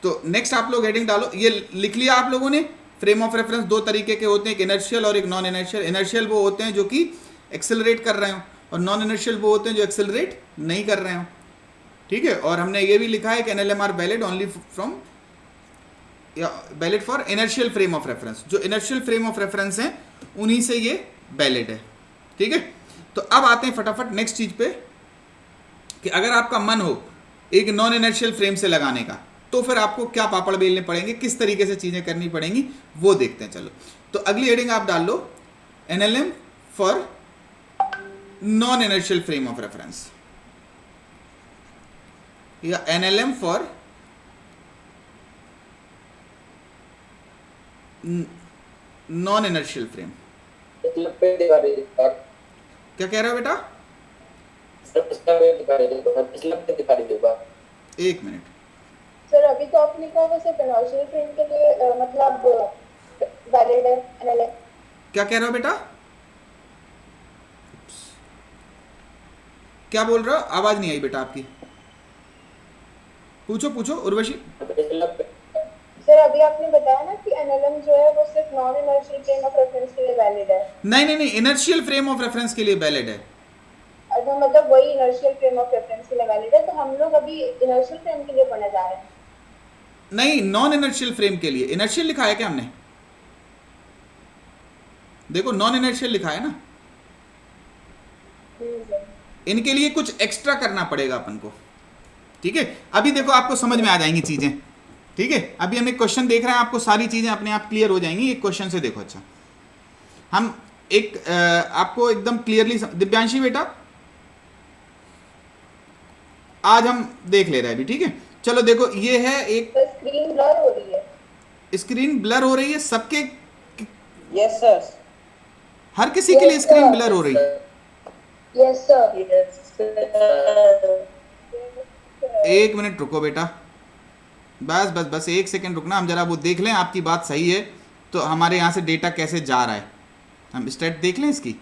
तो नेक्स्ट आप लोग हेडिंग डालो। ये लिख लिया आप लोगों ने, फ्रेम ऑफ रेफरेंस दो तरीके के होते हैं, एक इनर्शियल और एक नॉन इनर्शियल। इनर्शियल वो होते हैं जो कि एक्सेलरेट कर रहे हो, और नॉन इनर्शियल वो होते हैं जो एक्सेलरेट नहीं कर रहे हो। ठीक है, और हमने ये भी लिखा है कि NLM are valid only from valid for inertial frame of reference. जो इनर्शियल फ्रेम ऑफ रेफरेंस हैं उन्हीं से ये वैलिड है। ठीक है, तो अब आते हैं फटाफट नेक्स्ट चीज पे कि अगर आपका मन हो एक नॉन इनर्शियल फ्रेम से लगाने का तो फिर आपको क्या पापड़ बेलने पड़ेंगे, किस तरीके से चीजें करनी पड़ेंगी, वो देखते हैं। चलो तो अगली हेडिंग आप डाल लो, NLM for non inertial frame of reference, या NLM for non inertial frame. क्या कह रहे हो बेटा? एक मिनट सर, अभी तो आपने कहा वैसे इनर्शियल फ्रेम के लिए मतलब वैलिड है एनएलएम। क्या कह रहे हो बेटा? क्या बोल रहे हो? आवाज नहीं आई बेटा आपकी। पूछो पूछो उर्वशी। सर, अभी आपने बताया ना कि एनएलएम जो है वो सिर्फ non inertial frame of reference के लिए वैलिड है। नहीं नहीं नहीं, इनर्शियल फ्रेम ऑफ रेफरेंस के लिए वैलिड है। अच्छा, मतलब वही इनर्शियल फ्रेम ऑफ रेफरेंस के लिए वैलिड है। तो हम लोग अभी इनर्शियल फ्रेम के लिए पढ़ने जा रहे हैं। नहीं, नॉन इनर्शियल फ्रेम के लिए। इनर्शियल लिखा है क्या हमने? देखो नॉन इनर्शियल लिखा है ना। इनके लिए कुछ एक्स्ट्रा करना पड़ेगा अपन को। ठीक है, अभी देखो आपको समझ में आ जाएंगी चीजें। ठीक है, अभी हम एक क्वेश्चन देख रहे हैं, आपको सारी चीजें अपने आप क्लियर हो जाएंगी एक क्वेश्चन से। देखो अच्छा, हम एक आपको एकदम क्लियरली, दिव्यांशी बेटा आज हम देख ले रहे हैं अभी। ठीक है, चलो देखो ये है एक स्क्रीन ब्लर हो रही है। स्क्रीन ब्लर हो रही है सबके? Yes sir. हर किसी के लिए स्क्रीन ब्लर हो रही है? Yes sir. एक मिनट रुको बेटा, बस बस बस एक सेकंड रुकना, हम जरा वो देख लें आपकी बात सही है तो हमारे यहाँ से डेटा कैसे जा रहा है, हम स्टेट देख लें इसकी।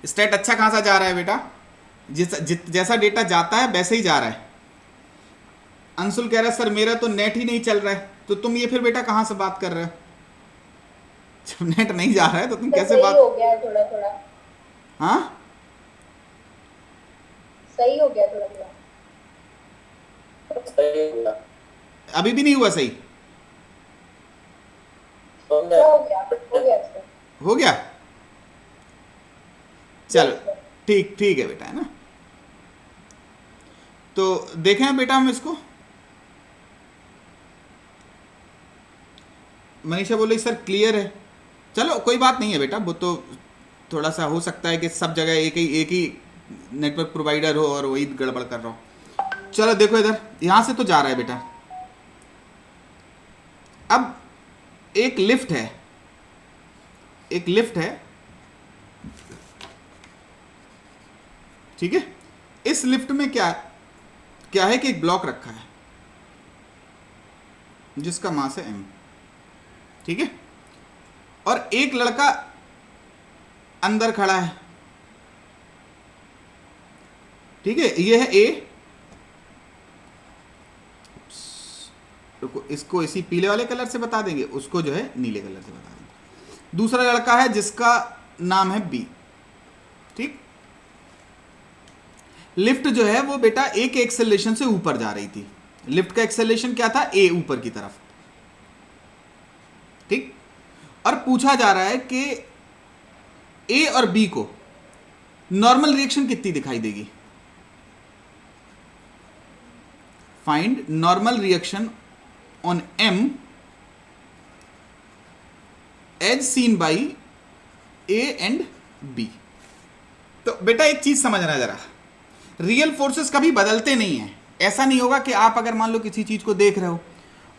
स्टेट अच्छा खासा जा रहा है बेटा, जैसा डेटा जाता है वैसे ही जा रहा है। अंशुल कह रहा है सर मेरा तो नेट ही नहीं चल रहा है। तो तुम ये फिर बेटा कहाँ से बात कर रहे हो? जब नेट नहीं जा रहा है तो तुम कैसे बात? हो गया है थोड़ा थोड़ा। हाँ, सही हो गया थोड़ा थोड़ा। अभी भी नहीं हुआ सही? हो गया सर। हो गया, चलो ठीक ठीक है बेटा, है ना। तो देखें बेटा हम इसको। मनीषा बोल रही सर क्लियर है। चलो कोई बात नहीं है बेटा, वो तो थोड़ा सा हो सकता है कि सब जगह एक ही नेटवर्क प्रोवाइडर हो और वही गड़बड़ कर रहा हो। चलो देखो इधर, यहां से तो जा रहा है बेटा। अब एक लिफ्ट है, ठीक है, इस लिफ्ट में क्या क्या है कि एक ब्लॉक रखा है जिसका मास है m, ठीक है, और एक लड़का अंदर खड़ा है, ठीक है, ये है A, इसको इसी पीले वाले कलर से बता देंगे, उसको जो है नीले कलर से बता देंगे। दूसरा लड़का है जिसका नाम है B, ठीक। लिफ्ट जो है वो बेटा A के एक्सेलरेशन से ऊपर जा रही थी। लिफ्ट का एक्सेलरेशन क्या था? A ऊपर की तरफ, ठीक। और पूछा जा रहा है कि A और B को नॉर्मल रिएक्शन कितनी दिखाई देगी। Find normal reaction on M as seen by A and B। तो बेटा एक चीज समझना जरा, रियल फोर्सेस कभी बदलते नहीं है। ऐसा नहीं होगा कि आप अगर मान लो किसी चीज को देख रहे हो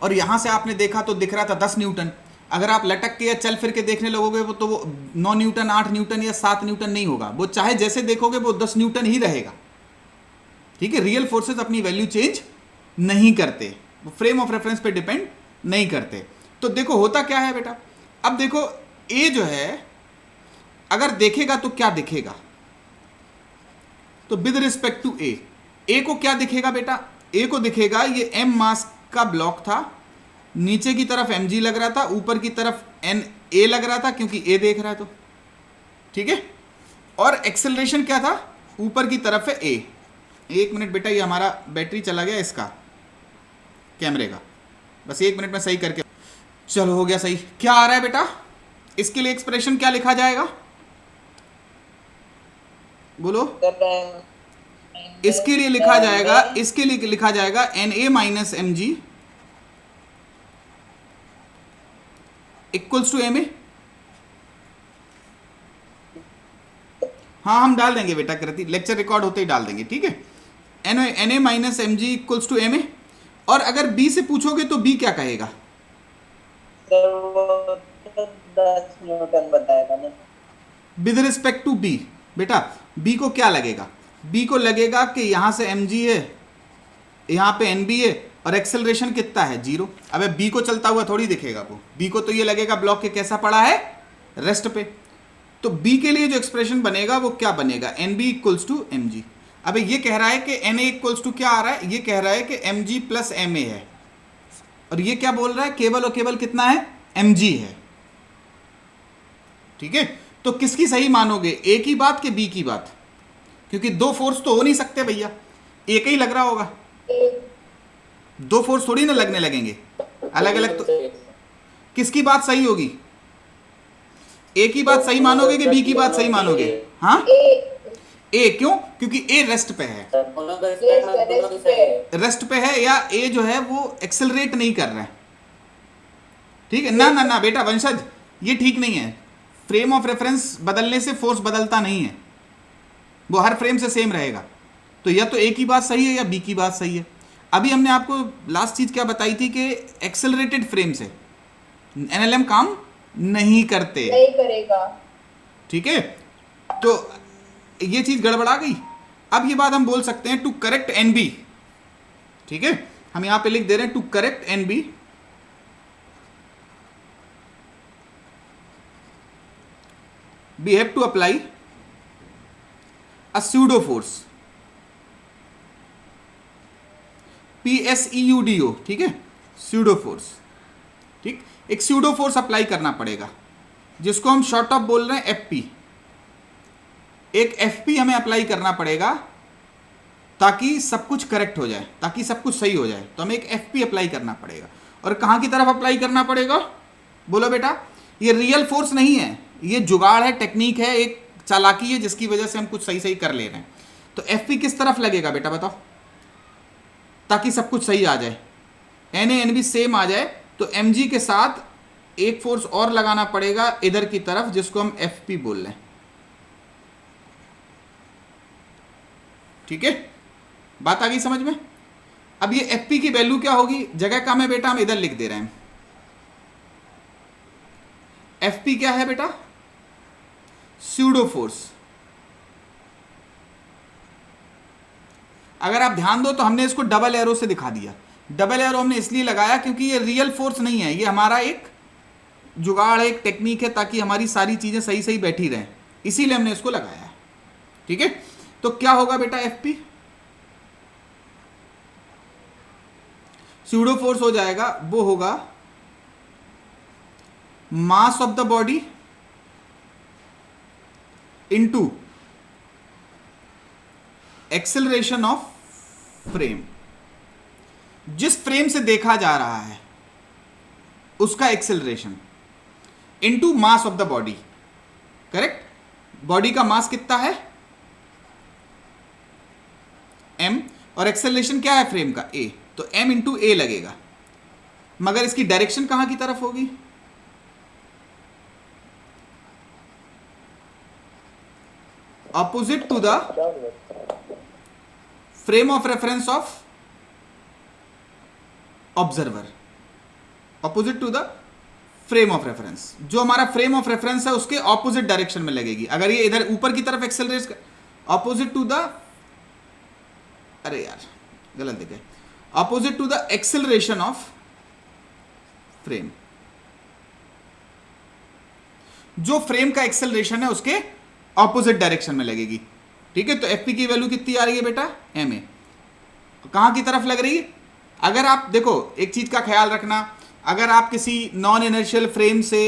और यहां से आपने देखा तो दिख रहा था 10 न्यूटन, अगर आप लटक के या चल फिर के देखने लगोगे तो वो 9 न्यूटन, 8 न्यूटन या 7 न्यूटन नहीं होगा, वो चाहे जैसे देखोगे वो 10 न्यूटन ही रहेगा, ठीक है। रियल फोर्सेस अपनी वैल्यू चेंज नहीं करते, वो फ्रेम ऑफ रेफरेंस पे डिपेंड नहीं करते। तो देखो होता क्या है बेटा, अब देखो A जो है अगर देखेगा तो क्या दिखेगा, तो विद रिस्पेक्ट टू A को क्या दिखेगा बेटा, A को दिखेगा ये m मास का ब्लॉक था, नीचे की तरफ mg लग रहा था, ऊपर की तरफ na लग रहा था क्योंकि A देख रहा है तो, ठीक है। और एक्सेलरेशन क्या था, ऊपर की तरफ है A। एक मिनट बेटा, ये हमारा बैटरी चला गया इसका कैमरे का, बस एक मिनट में सही करके, चलो हो गया सही। क्या आ रहा है बेटा, इसके लिए एक्सप्रेशन क्या लिखा जाएगा, बोलो। इसके लिए लिखा जाएगा, इसके लिए लिखा जाएगा Na minus mg equals to ma। हाँ हम डाल देंगे बेटा कृति, लेक्चर रिकॉर्ड होते ही डाल देंगे, ठीक है। Na minus mg equals to ma। और अगर B से पूछोगे तो B क्या कहेगा, सर वो 10 न्यूटन बताएगा ना। विद रिस्पेक्ट टू B बेटा, B को क्या लगेगा, B को लगेगा कि यहां से mg है, यहां पे nb है और एक्सेलरेशन कितना है 0। अबे B को चलता हुआ थोड़ी दिखेगा वो, B को तो ये लगेगा ब्लॉक के कैसा पड़ा है, रेस्ट पे। तो B के लिए जो एक्सप्रेशन बनेगा वो क्या बनेगा, nb इक्वल्स टू mg। अबे ये कह रहा है कि na इक्वल्स टू क्या आ रहा है, ये कह रहा है कि mg प्लस ma है, और ये क्या बोल रहा है, केवल और केवल कितना है, mg है, ठीक है। तो किसकी सही मानोगे, A की बात कि B की बात, क्योंकि दो फोर्स तो हो नहीं सकते भैया, एक ही लग रहा होगा, दो फोर्स थोड़ी ना लगने लगेंगे अलग अलग। तो किसकी बात सही होगी, A की बात सही मानोगे कि B की बात सही मानोगे, हाँ A, क्यों, क्योंकि A रेस्ट पे है, रेस्ट पे है, या A जो है वो एक्सेलरेट नहीं कर रहा है, ठीक है ना। ना ना बेटा वंशज, ये ठीक नहीं है, फ्रेम ऑफ रेफरेंस बदलने से फोर्स बदलता नहीं है, वो हर फ्रेम से सेम रहेगा। तो या तो A की बात सही है या B की बात सही है। अभी हमने आपको लास्ट चीज क्या बताई थी कि एक्सेलरेटेड फ्रेम से NLM काम नहीं करते, नहीं करेगा, ठीक है। तो ये चीज गड़बड़ा गई। अब ये बात हम बोल सकते हैं टू करेक्ट NB, ठीक है, हम यहां पे लिख दे रहे हैं to correct NB we have to apply a pseudo force PSEUDO, ठीक है, pseudo force, ठीक। एक pseudo force अप्लाई करना पड़ेगा जिसको हम शॉर्ट ऑफ बोल रहे हैं FP। एक FP हमें अप्लाई करना पड़ेगा ताकि सब कुछ करेक्ट हो जाए, ताकि सब कुछ सही हो जाए, तो हमें एक FP अप्लाई करना पड़ेगा। और कहां की तरफ अप्लाई करना पड़ेगा, बोलो बेटा। ये रियल फोर्स नहीं है, ये जुगाड़ है, टेक्निक है, एक चालाकी है जिसकी वजह से हम कुछ सही सही कर ले रहे हैं। तो FP किस तरफ लगेगा बेटा बताओ, ताकि सब कुछ सही आ जाए, Na NB सेम आ जाए, तो mg के साथ एक फोर्स और लगाना पड़ेगा इधर की तरफ जिसको हम FP बोल रहे हैं, ठीक है। बात आ गई समझ में। अब ये FP की वैल्यू क्या होगी, जगह कम है बेटा, हम इधर लिख दे रहे हैं। FP क्या है बेटा, स्यूडो फोर्स, अगर आप ध्यान दो तो हमने इसको डबल एरो से दिखा दिया। डबल एरो हमने इसलिए लगाया क्योंकि ये रियल फोर्स नहीं है, ये हमारा एक जुगाड़, एक टेक्निक है ताकि हमारी सारी चीजें सही सही बैठी रहें, इसीलिए हमने इसको लगाया है। ठीक है, तो क्या होगा बेटा एफ स्यूडो फोर्स हो जाएगा, वो होगा मास of the body into acceleration of frame. जिस फ्रेम से देखा जा रहा है उसका acceleration into mass of the body. Correct, body का मास कितना है m, और एक्सेलरेशन क्या है फ्रेम का a, तो m इंटू ए लगेगा। मगर इसकी डायरेक्शन कहां की तरफ होगी, opposite to the frame of reference of observer, opposite to the frame of reference. जो हमारा फ्रेम ऑफ रेफरेंस है उसके ऑपोजिट डायरेक्शन में लगेगी। अगर ये इधर ऊपर की तरफ एक्सेलरेट, ऑपोजिट टू द, अरे यार गलत देखे, opposite to the acceleration of frame. जो फ्रेम का एक्सेलरेशन है उसके ऑपोजिट डायरेक्शन में लगेगी। ठीक है, तो एफ पी की वैल्यू कितनी आ रही है बेटा, एम ए। कहां की तरफ लग रही है, अगर आप देखो एक चीज का ख्याल रखना, अगर आप किसी नॉन इनर्शियल फ्रेम से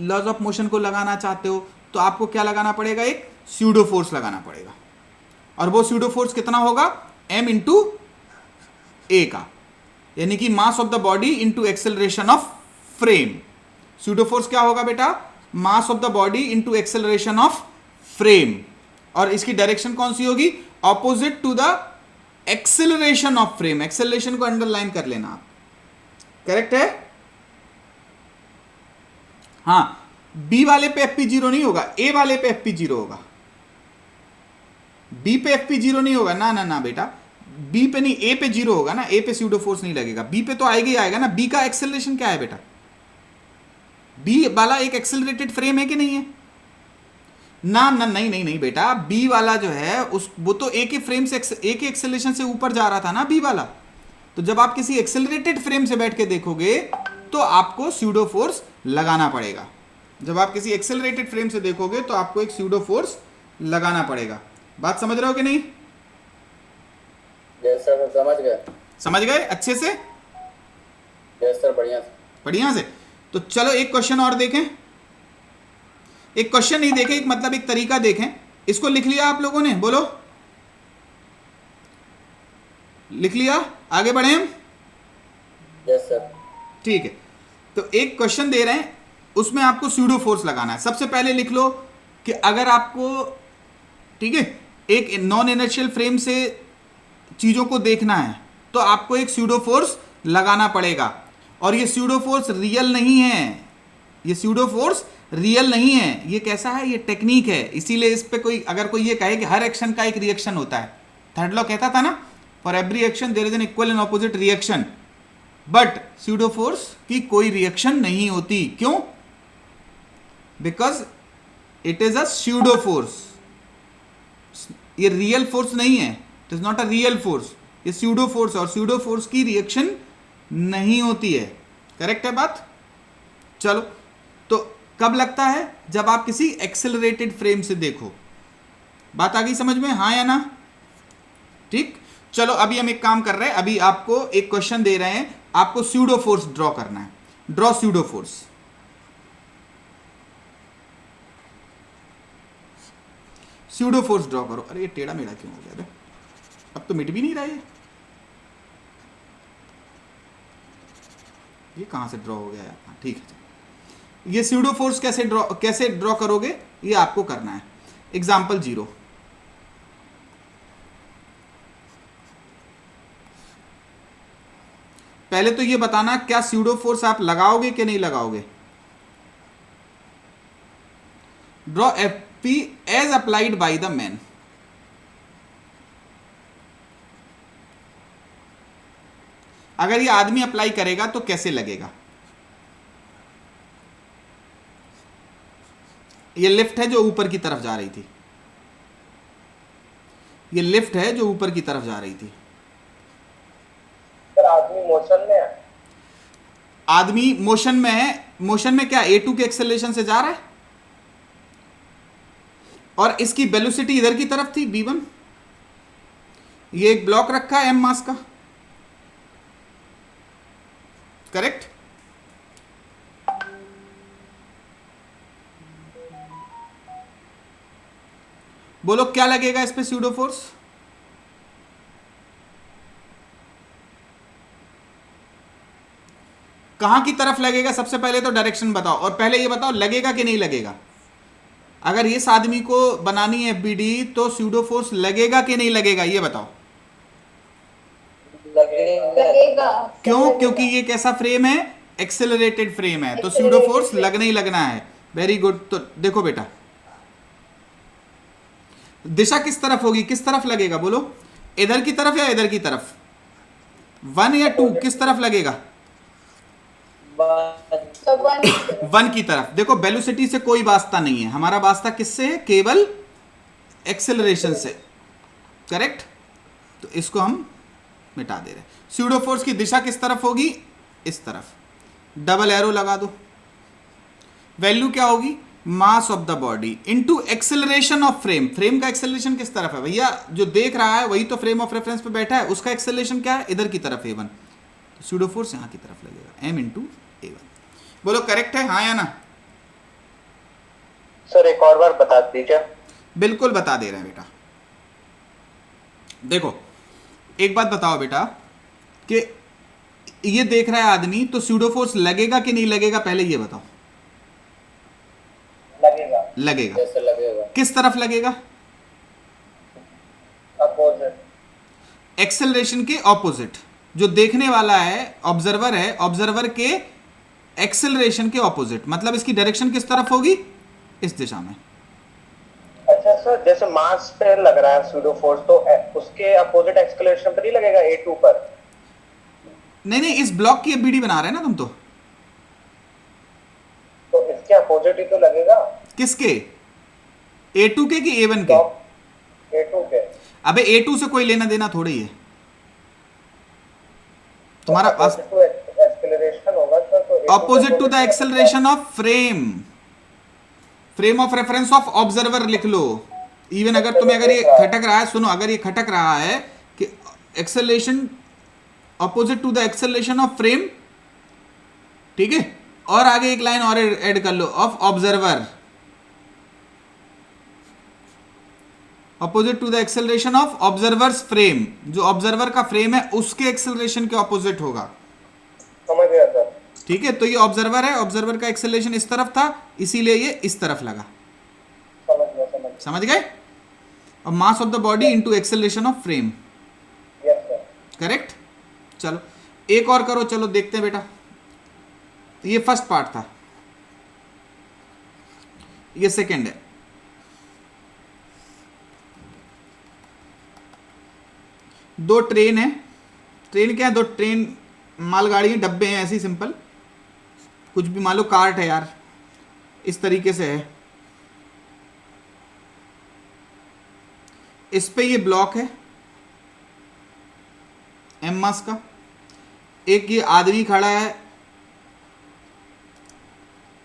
लॉज ऑफ मोशन को लगाना चाहते हो तो आपको क्या लगाना पड़ेगा, एक स्यूडो फोर्स लगाना पड़ेगा। और वो स्यूडो फोर्स कितना होगा, m इंटू ए का, यानी कि mass of the body into acceleration of frame. Pseudo force क्या होगा बेटा, mass of the body into acceleration of frame, और इसकी डायरेक्शन कौन सी होगी, opposite to the acceleration of frame. Acceleration को अंडरलाइन कर लेना आप, करेक्ट है। हाँ, बी वाले पे एफ पी जीरो नहीं होगा, ए वाले पे एफ पी जीरो होगा। बी पे एफ पी जीरो नहीं होगा, ना ना ना बेटा, बी पे नहीं, ए पे जीरो होगा ना, ए पे स्यूडो फोर्स नहीं लगेगा, बी पे तो आएगा ही आएगा ना। बी का एक्सेलरेशन क्या है बेटा, बी वाला एक एक्सेलरेटेड फ्रेम है कि नहीं है, ना ना नहीं नहीं नहीं बेटा, बी वाला जो है उस वो तो ए के फ्रेम से ए के एक्सेलरेशन से ऊपर जा रहा था ना बी वाला। तो जब आप किसी एक्सेलरेटेड फ्रेम से बैठ के देखोगे तो आपको स्यूडो फोर्स लगाना पड़ेगा। जब आप किसी एक्सेलरेटेड फ्रेम से देखोगे तो आपको एक स्यूडो फोर्स लगाना पड़ेगा। बात समझ रहे हो कि नहीं, यस सर, समझ गए, समझ गए अच्छे से, यस सर, बढ़िया से, बढ़िया से। तो चलो एक क्वेश्चन और देखें, एक क्वेश्चन नहीं देखें, एक मतलब एक तरीका देखें। इसको लिख लिया आप लोगों ने, बोलो लिख लिया, आगे बढ़े हम, यस सर। ठीक है। तो एक क्वेश्चन दे रहे हैं, उसमें आपको स्यूडो फोर्स लगाना है। सबसे पहले लिख लो कि अगर आपको, ठीक है, एक नॉन इनर्शियल फ्रेम से चीजों को देखना है तो आपको एक स्यूडो फोर्स लगाना पड़ेगा, और ये स्यूडो फोर्स रियल नहीं है, ये स्यूडो फोर्स रियल नहीं है, ये कैसा है, ये टेक्निक है। इसीलिए इस पे कोई अगर कोई ये कहे कि हर एक्शन का एक रिएक्शन होता है, थर्ड लॉ कहता था ना, for every action there is an equal and opposite reaction, but pseudo force की कोई रिएक्शन नहीं होती। क्यों, because it is a pseudo force, ये रियल फोर्स नहीं है, it is not a real force, ये स्यूडो फोर्स, और स्यूडो फोर्स की रिएक्शन नहीं होती है। करेक्ट है बात। चलो, तो कब लगता है, जब आप किसी एक्सेलरेटेड फ्रेम से देखो। बात आ गई समझ में, हाँ या ना, ठीक। चलो अभी हम एक काम कर रहे हैं, अभी आपको एक क्वेश्चन दे रहे हैं, आपको स्यूडो फोर्स ड्रॉ करना है। Draw pseudo force. Pseudo force draw करो। अरे ये टेढ़ा मेढ़ा क्यों हो गया, अब तो मिट भी नहीं रहा है, ये कहां से ड्रॉ हो गया यार, ठीक है। ये स्यूडो फोर्स कैसे ड्रॉ करोगे, ये आपको करना है। एग्जाम्पल 0, पहले तो ये बताना क्या स्यूडो फोर्स आप लगाओगे कि नहीं लगाओगे। Draw F P as applied by the man. अगर ये आदमी अप्लाई करेगा तो कैसे लगेगा। ये लिफ्ट है जो ऊपर की तरफ जा रही थी, ये लिफ्ट है जो ऊपर की तरफ जा रही थी। सर आदमी मोशन में है। आदमी मोशन में है। मोशन में क्या A2 के एक्सेलरेशन से जा रहा है, और इसकी वेलोसिटी इधर की तरफ थी V1। ये एक ब्लॉक रखा है m मास का, करेक्ट। बोलो क्या लगेगा इस पे स्यूडो फोर्स? कहां की तरफ लगेगा? सबसे पहले तो डायरेक्शन बताओ, और पहले ये बताओ लगेगा कि नहीं लगेगा। अगर इस आदमी को बनानी है एफबीडी तो स्यूडो फोर्स लगेगा कि नहीं लगेगा, ये बताओ। लगेगा। क्यों? क्योंकि ये कैसा फ्रेम है? एक्सेलरेटेड फ्रेम है, तो स्यूडो फोर्स लगना ही लगना है। Very good. तो देखो बेटा, दिशा किस तरफ होगी, किस तरफ लगेगा बोलो? इधर की तरफ या इधर की तरफ? 1 या 2, किस तरफ लगेगा? तो 1 1 की तरफ। देखो वेलोसिटी से कोई वास्ता नहीं है, हमारा वास्ता किससे है? केवल एक्सेलरेशन से, करेक्ट। तो इसको हम मिटा दे रहे हैं। स्यूडो फोर्स की दिशा किस तरफ होगी? इस तरफ। डबल एरो लगा दो। वैल्यू क्या होगी? मास of the body into acceleration of frame. Frame का एक्सेलरेशन किस तरफ है भैया? जो देख रहा है वही तो फ्रेम ऑफ रेफरेंस पे बैठा है, उसका एक्सेलरेशन क्या है? इधर की तरफ A1। तो स्यूडो फोर्स यहां की तरफ लगेगा, m इंटू A1। बोलो करेक्ट है, हाँ या ना? सर एक और बार बता दीजिए। बिल्कुल बता दे रहे हैं बेटा। देखो एक बात बताओ बेटा, कि ये देख रहा है आदमी, तो स्यूडो फोर्स लगेगा कि नहीं लगेगा, पहले ये बताओ। लगेगा। लगेगा। जैसे लगेगा। किस तरफ लगेगा? अपोजिट। एक्सेलरेशन के ऑपोजिट। जो देखने वाला है, ऑब्जर्वर है, ऑब्जर्वर के एक्सेलरेशन के ऑपोजिट। मतलब इसकी डायरेक्शन किस तरफ होगी? इस दिशा में। अच्छा सर, जैसे मास पे लग रहा है स्यूडो फोर्स, तो उसके अपोजिट एक्सेलरेशन पर नहीं लगेगा, A2 पर? नहीं नहीं, इस ब्लॉक की एफबीडी बना रहे हैं ना तुम तो इसके अपोजिट ही तो लगेगा। किसके? A2 के कि A1 के? A2 के। अबे A2 से कोई लेना देना थोड़ी है तुम्हारा पास। एक्सेलरेशन होगा सर, तो opposite to the acceleration of frame, frame of reference of observer लिख लो। इवन अगर तुम्हें, अगर ये खटक रहा है, सुनो, अगर ये खटक रहा है कि acceleration opposite to the acceleration of frame, ठीक है, और आगे एक लाइन और ऐड कर लो, of observer, opposite to the acceleration of observer's frame. जो ऑब्जर्वर का फ्रेम है उसके एक्सेलरेशन के ऑपोजिट होगा। समझ गया सर। ठीक है, तो ये ऑब्जर्वर है, ऑब्जर्वर का एक्सेलरेशन इस तरफ था, इसीलिए ये इस तरफ लगा। समझ गया। समझ गए? और मास of the body into acceleration of frame, yes sir. Correct. चलो एक और करो, चलो देखते हैं बेटा। ये फर्स्ट पार्ट था, ये सेकंड है। दो ट्रेन है। ट्रेन क्या है? दो ट्रेन, मालगाड़ी, डब्बे हैं, ऐसी सिंपल, कुछ भी मान लो, कार्ट है यार, इस तरीके से है। इस पे ये ब्लॉक है m मास का। एक ये आदमी खड़ा है,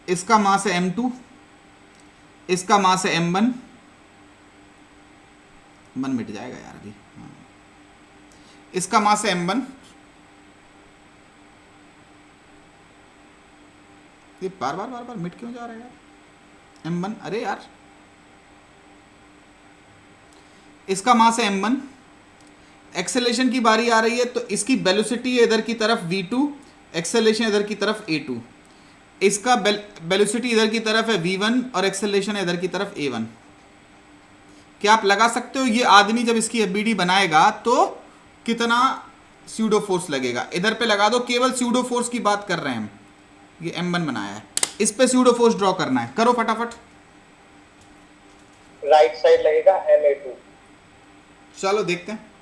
इसका मास है m2, इसका मास है m1। मन मिट जाएगा यार अभी। हाँ। इसका मास है m1। ये बार बार मिट क्यों जा रहा है यार? m1, अरे यार, इसका मास है m1। एक्सेलरेशन की बारी आ रही है, तो इसकी वेलोसिटी है इधर की तरफ v2, एक्सेलरेशन इधर की तरफ a2। इसका वेलोसिटी इधर की तरफ है v1 और एक्सेलरेशन है इधर की तरफ a1। क्या आप लगा सकते हो ये आदमी जब इसकी एफबीडी बनाएगा तो कितना स्यूडो फोर्स लगेगा? इधर पे लगा दो, केवल स्यूडो फोर्स की बात कर रहे हैं हम। ये m1 बनाया है, इस पे स्यूडो फोर्स ड्रॉ करना है, करो फटाफट। राइट साइड लगेगा MA2। चलो देखते हैं।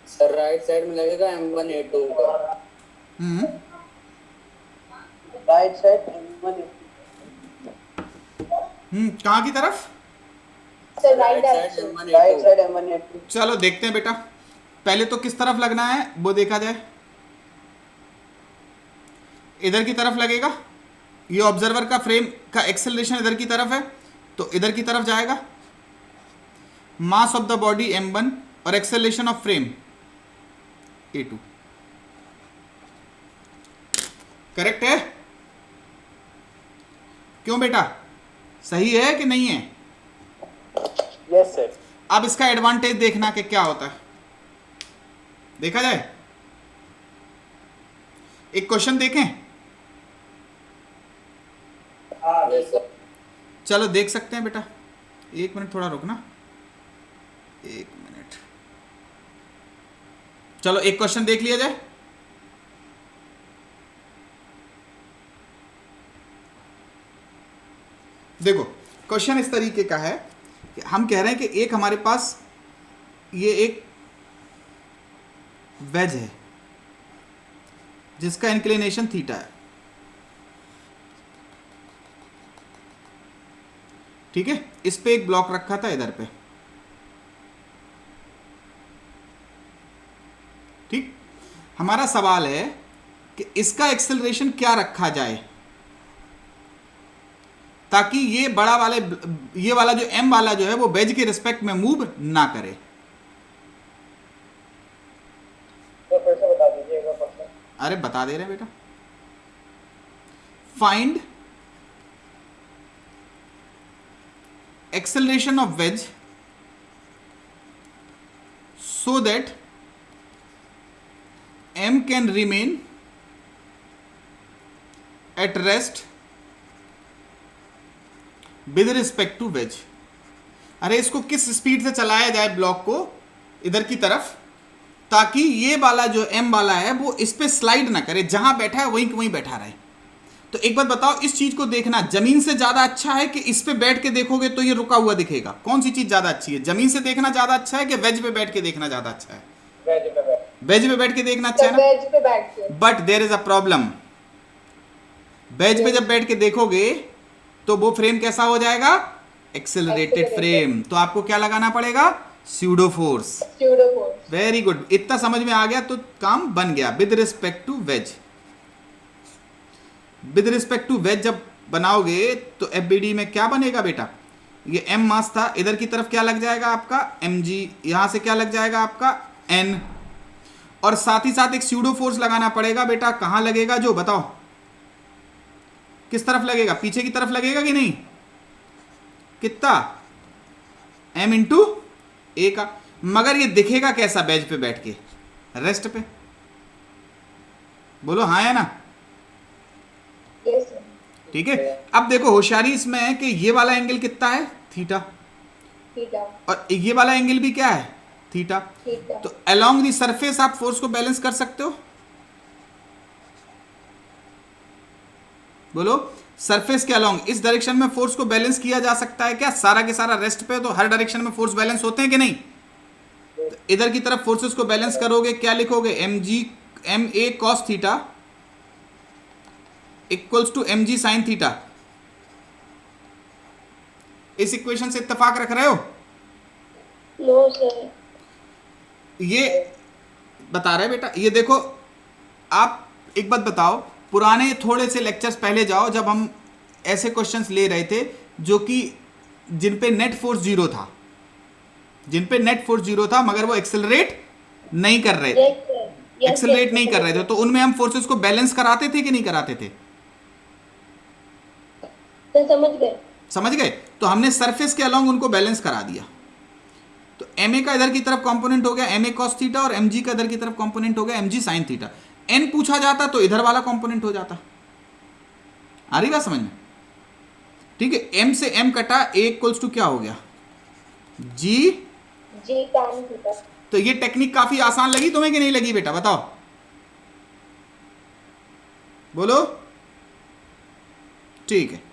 सर राइट साइड में लगेगा M1A2 का। हम्म, राइट साइड M1A2। कहाँ की तरफ? Sir right direction. Right side M1A2। चलो देखते हैं बेटा, पहले तो किस तरफ लगना है वो देखा जाए। इधर की तरफ लगेगा, ये ऑब्जर्वर का फ्रेम का एक्सेलरेशन इधर की तरफ है तो इधर की तरफ जाएगा। मास ऑफ द बॉडी m1 और acceleration of frame a2। Correct है? क्यों बेटा, सही है कि नहीं है? Yes sir. अब इसका एडवांटेज देखना कि क्या होता है, देखा जाए। एक क्वेश्चन देखें, यस सर। चलो देख सकते हैं बेटा। एक मिनट थोड़ा रुकना, एक मिनट। चलो एक क्वेश्चन देख लिया जाए। देखो क्वेश्चन इस तरीके का है कि हम कह रहे हैं कि एक हमारे पास ये एक वेज है जिसका इंक्लिनेशन थीटा है, ठीक है। इस पे एक ब्लॉक रखा था इधर पे, ठीक। हमारा सवाल है कि इसका एक्सेलरेशन क्या रखा जाए ताकि ये बड़ा वाले, ये वाला जो m वाला जो है वो वेज के रिस्पेक्ट में मूव ना करे। तो फिर से बता दीजिएगा क्वेश्चन। अरे बता दे रहे हैं बेटा। Find acceleration of wedge so that m can remain at rest with respect to wedge। अरे इसको किस स्पीड से चलाया जाए ब्लॉक को इधर की तरफ ताकि ये वाला जो m वाला है वो इस पे स्लाइड ना करे, जहां बैठा है वहीं वहीं बैठा रहे। तो एक बात बताओ, इस चीज को देखना जमीन से ज्यादा अच्छा है कि इस पे बैठ के देखोगे तो ये रुका हुआ दिखेगा? कौन सी चीज ज्यादा अच्छी है? जमीन से देखना ज्यादा अच्छा है कि वेज पे बैठ के देखना ज्यादा अच्छा है? वेज पे बैठ। वेज पे बैठ के देखना अच्छा है सर ना? वेज पे बैठ के। But there is a problem. Wedge पे जब बैठ के देखोगे तो वो फ्रेम कैसा हो जाएगा? Accelerated frame. तो आपको क्या लगाना पड़ेगा? Pseudo force. Pseudo force. Very good, इतना समझ में आ गया तो काम बन गया। With respect to wedge, with respect to wedge जब बनाओगे तो एफबीडी में क्या बनेगा बेटा? ये m मास था, इधर की तरफ क्या लग जाएगा आपका? mg। यहां से क्या लग जाएगा आपका? n। और साथ ही साथ एक स्यूडो फोर्स लगाना पड़ेगा बेटा। कहां लगेगा जो बताओ? किस तरफ लगेगा? पीछे की तरफ लगेगा कि नहीं? कितना? m इंटू a का। मगर ये दिखेगा कैसा बेंच पे बैठ के? रेस्ट पे। बोलो हाँ या ना? Yes sir. ठीक है। अब देखो होशियारी इसमें है कि ये वाला एंगल कितना है? थीटा। थीटा। और ये वाला एंगल भी क्या है? थीटा। थीटा। तो अलोंग दी सरफेस आप फोर्स को बैलेंस कर सकते हो? बोलो, सरफेस के अलोंग इस डायरेक्शन में फोर्स को बैलेंस किया जा सकता है क्या? सारा के सारा रेस्ट पे, तो हर डायरेक्शन में फोर्स बैलेंस होते हैं कि नहीं? तो इधर की तरफ फोर्सेस को बैलेंस करोगे, क्या लिखोगे? M a cos theta equals to m g sine theta. इस इक्वेशन से इत्तेफाक रख रहे हो? No sir. ये बता रहे बेटा। ये देखो, आप एक बात बताओ, पुराने थोड़े से लेक्चर्स पहले जाओ जब हम ऐसे क्वेश्चंस ले रहे थे जो कि जिन पे नेट फोर्स जीरो था, जिन पे नेट फोर्स जीरो था मगर वो एक्सेलरेट नहीं कर रहे थे, एक्सेलरेट नहीं कर रहे थे, तो उनमें हम फोर्सेस को बैलेंस कराते थे कि नहीं कराते थे? समझ गए। समझ गए? तो हमने सरफेस के अलोंग उनको बैलेंस करा दिया। तो एम ए का इधर की तरफ कंपोनेंट हो गया एम ए कॉस थीटा और एम जी का इधर की तरफ कंपोनेंट हो गया m g sine theta. N पूछा जाता तो इधर वाला कंपोनेंट हो जाता। आ रही बात समझ में? ठीक है। एम से एम कटा, ए इक्वल्स टू क्या हो गया? जी जी tan थीटा। तो ये टेक्निक काफी आसान लगी तुम्हें कि नहीं लगी बेटा? बताओ, बोलो। ठीक है।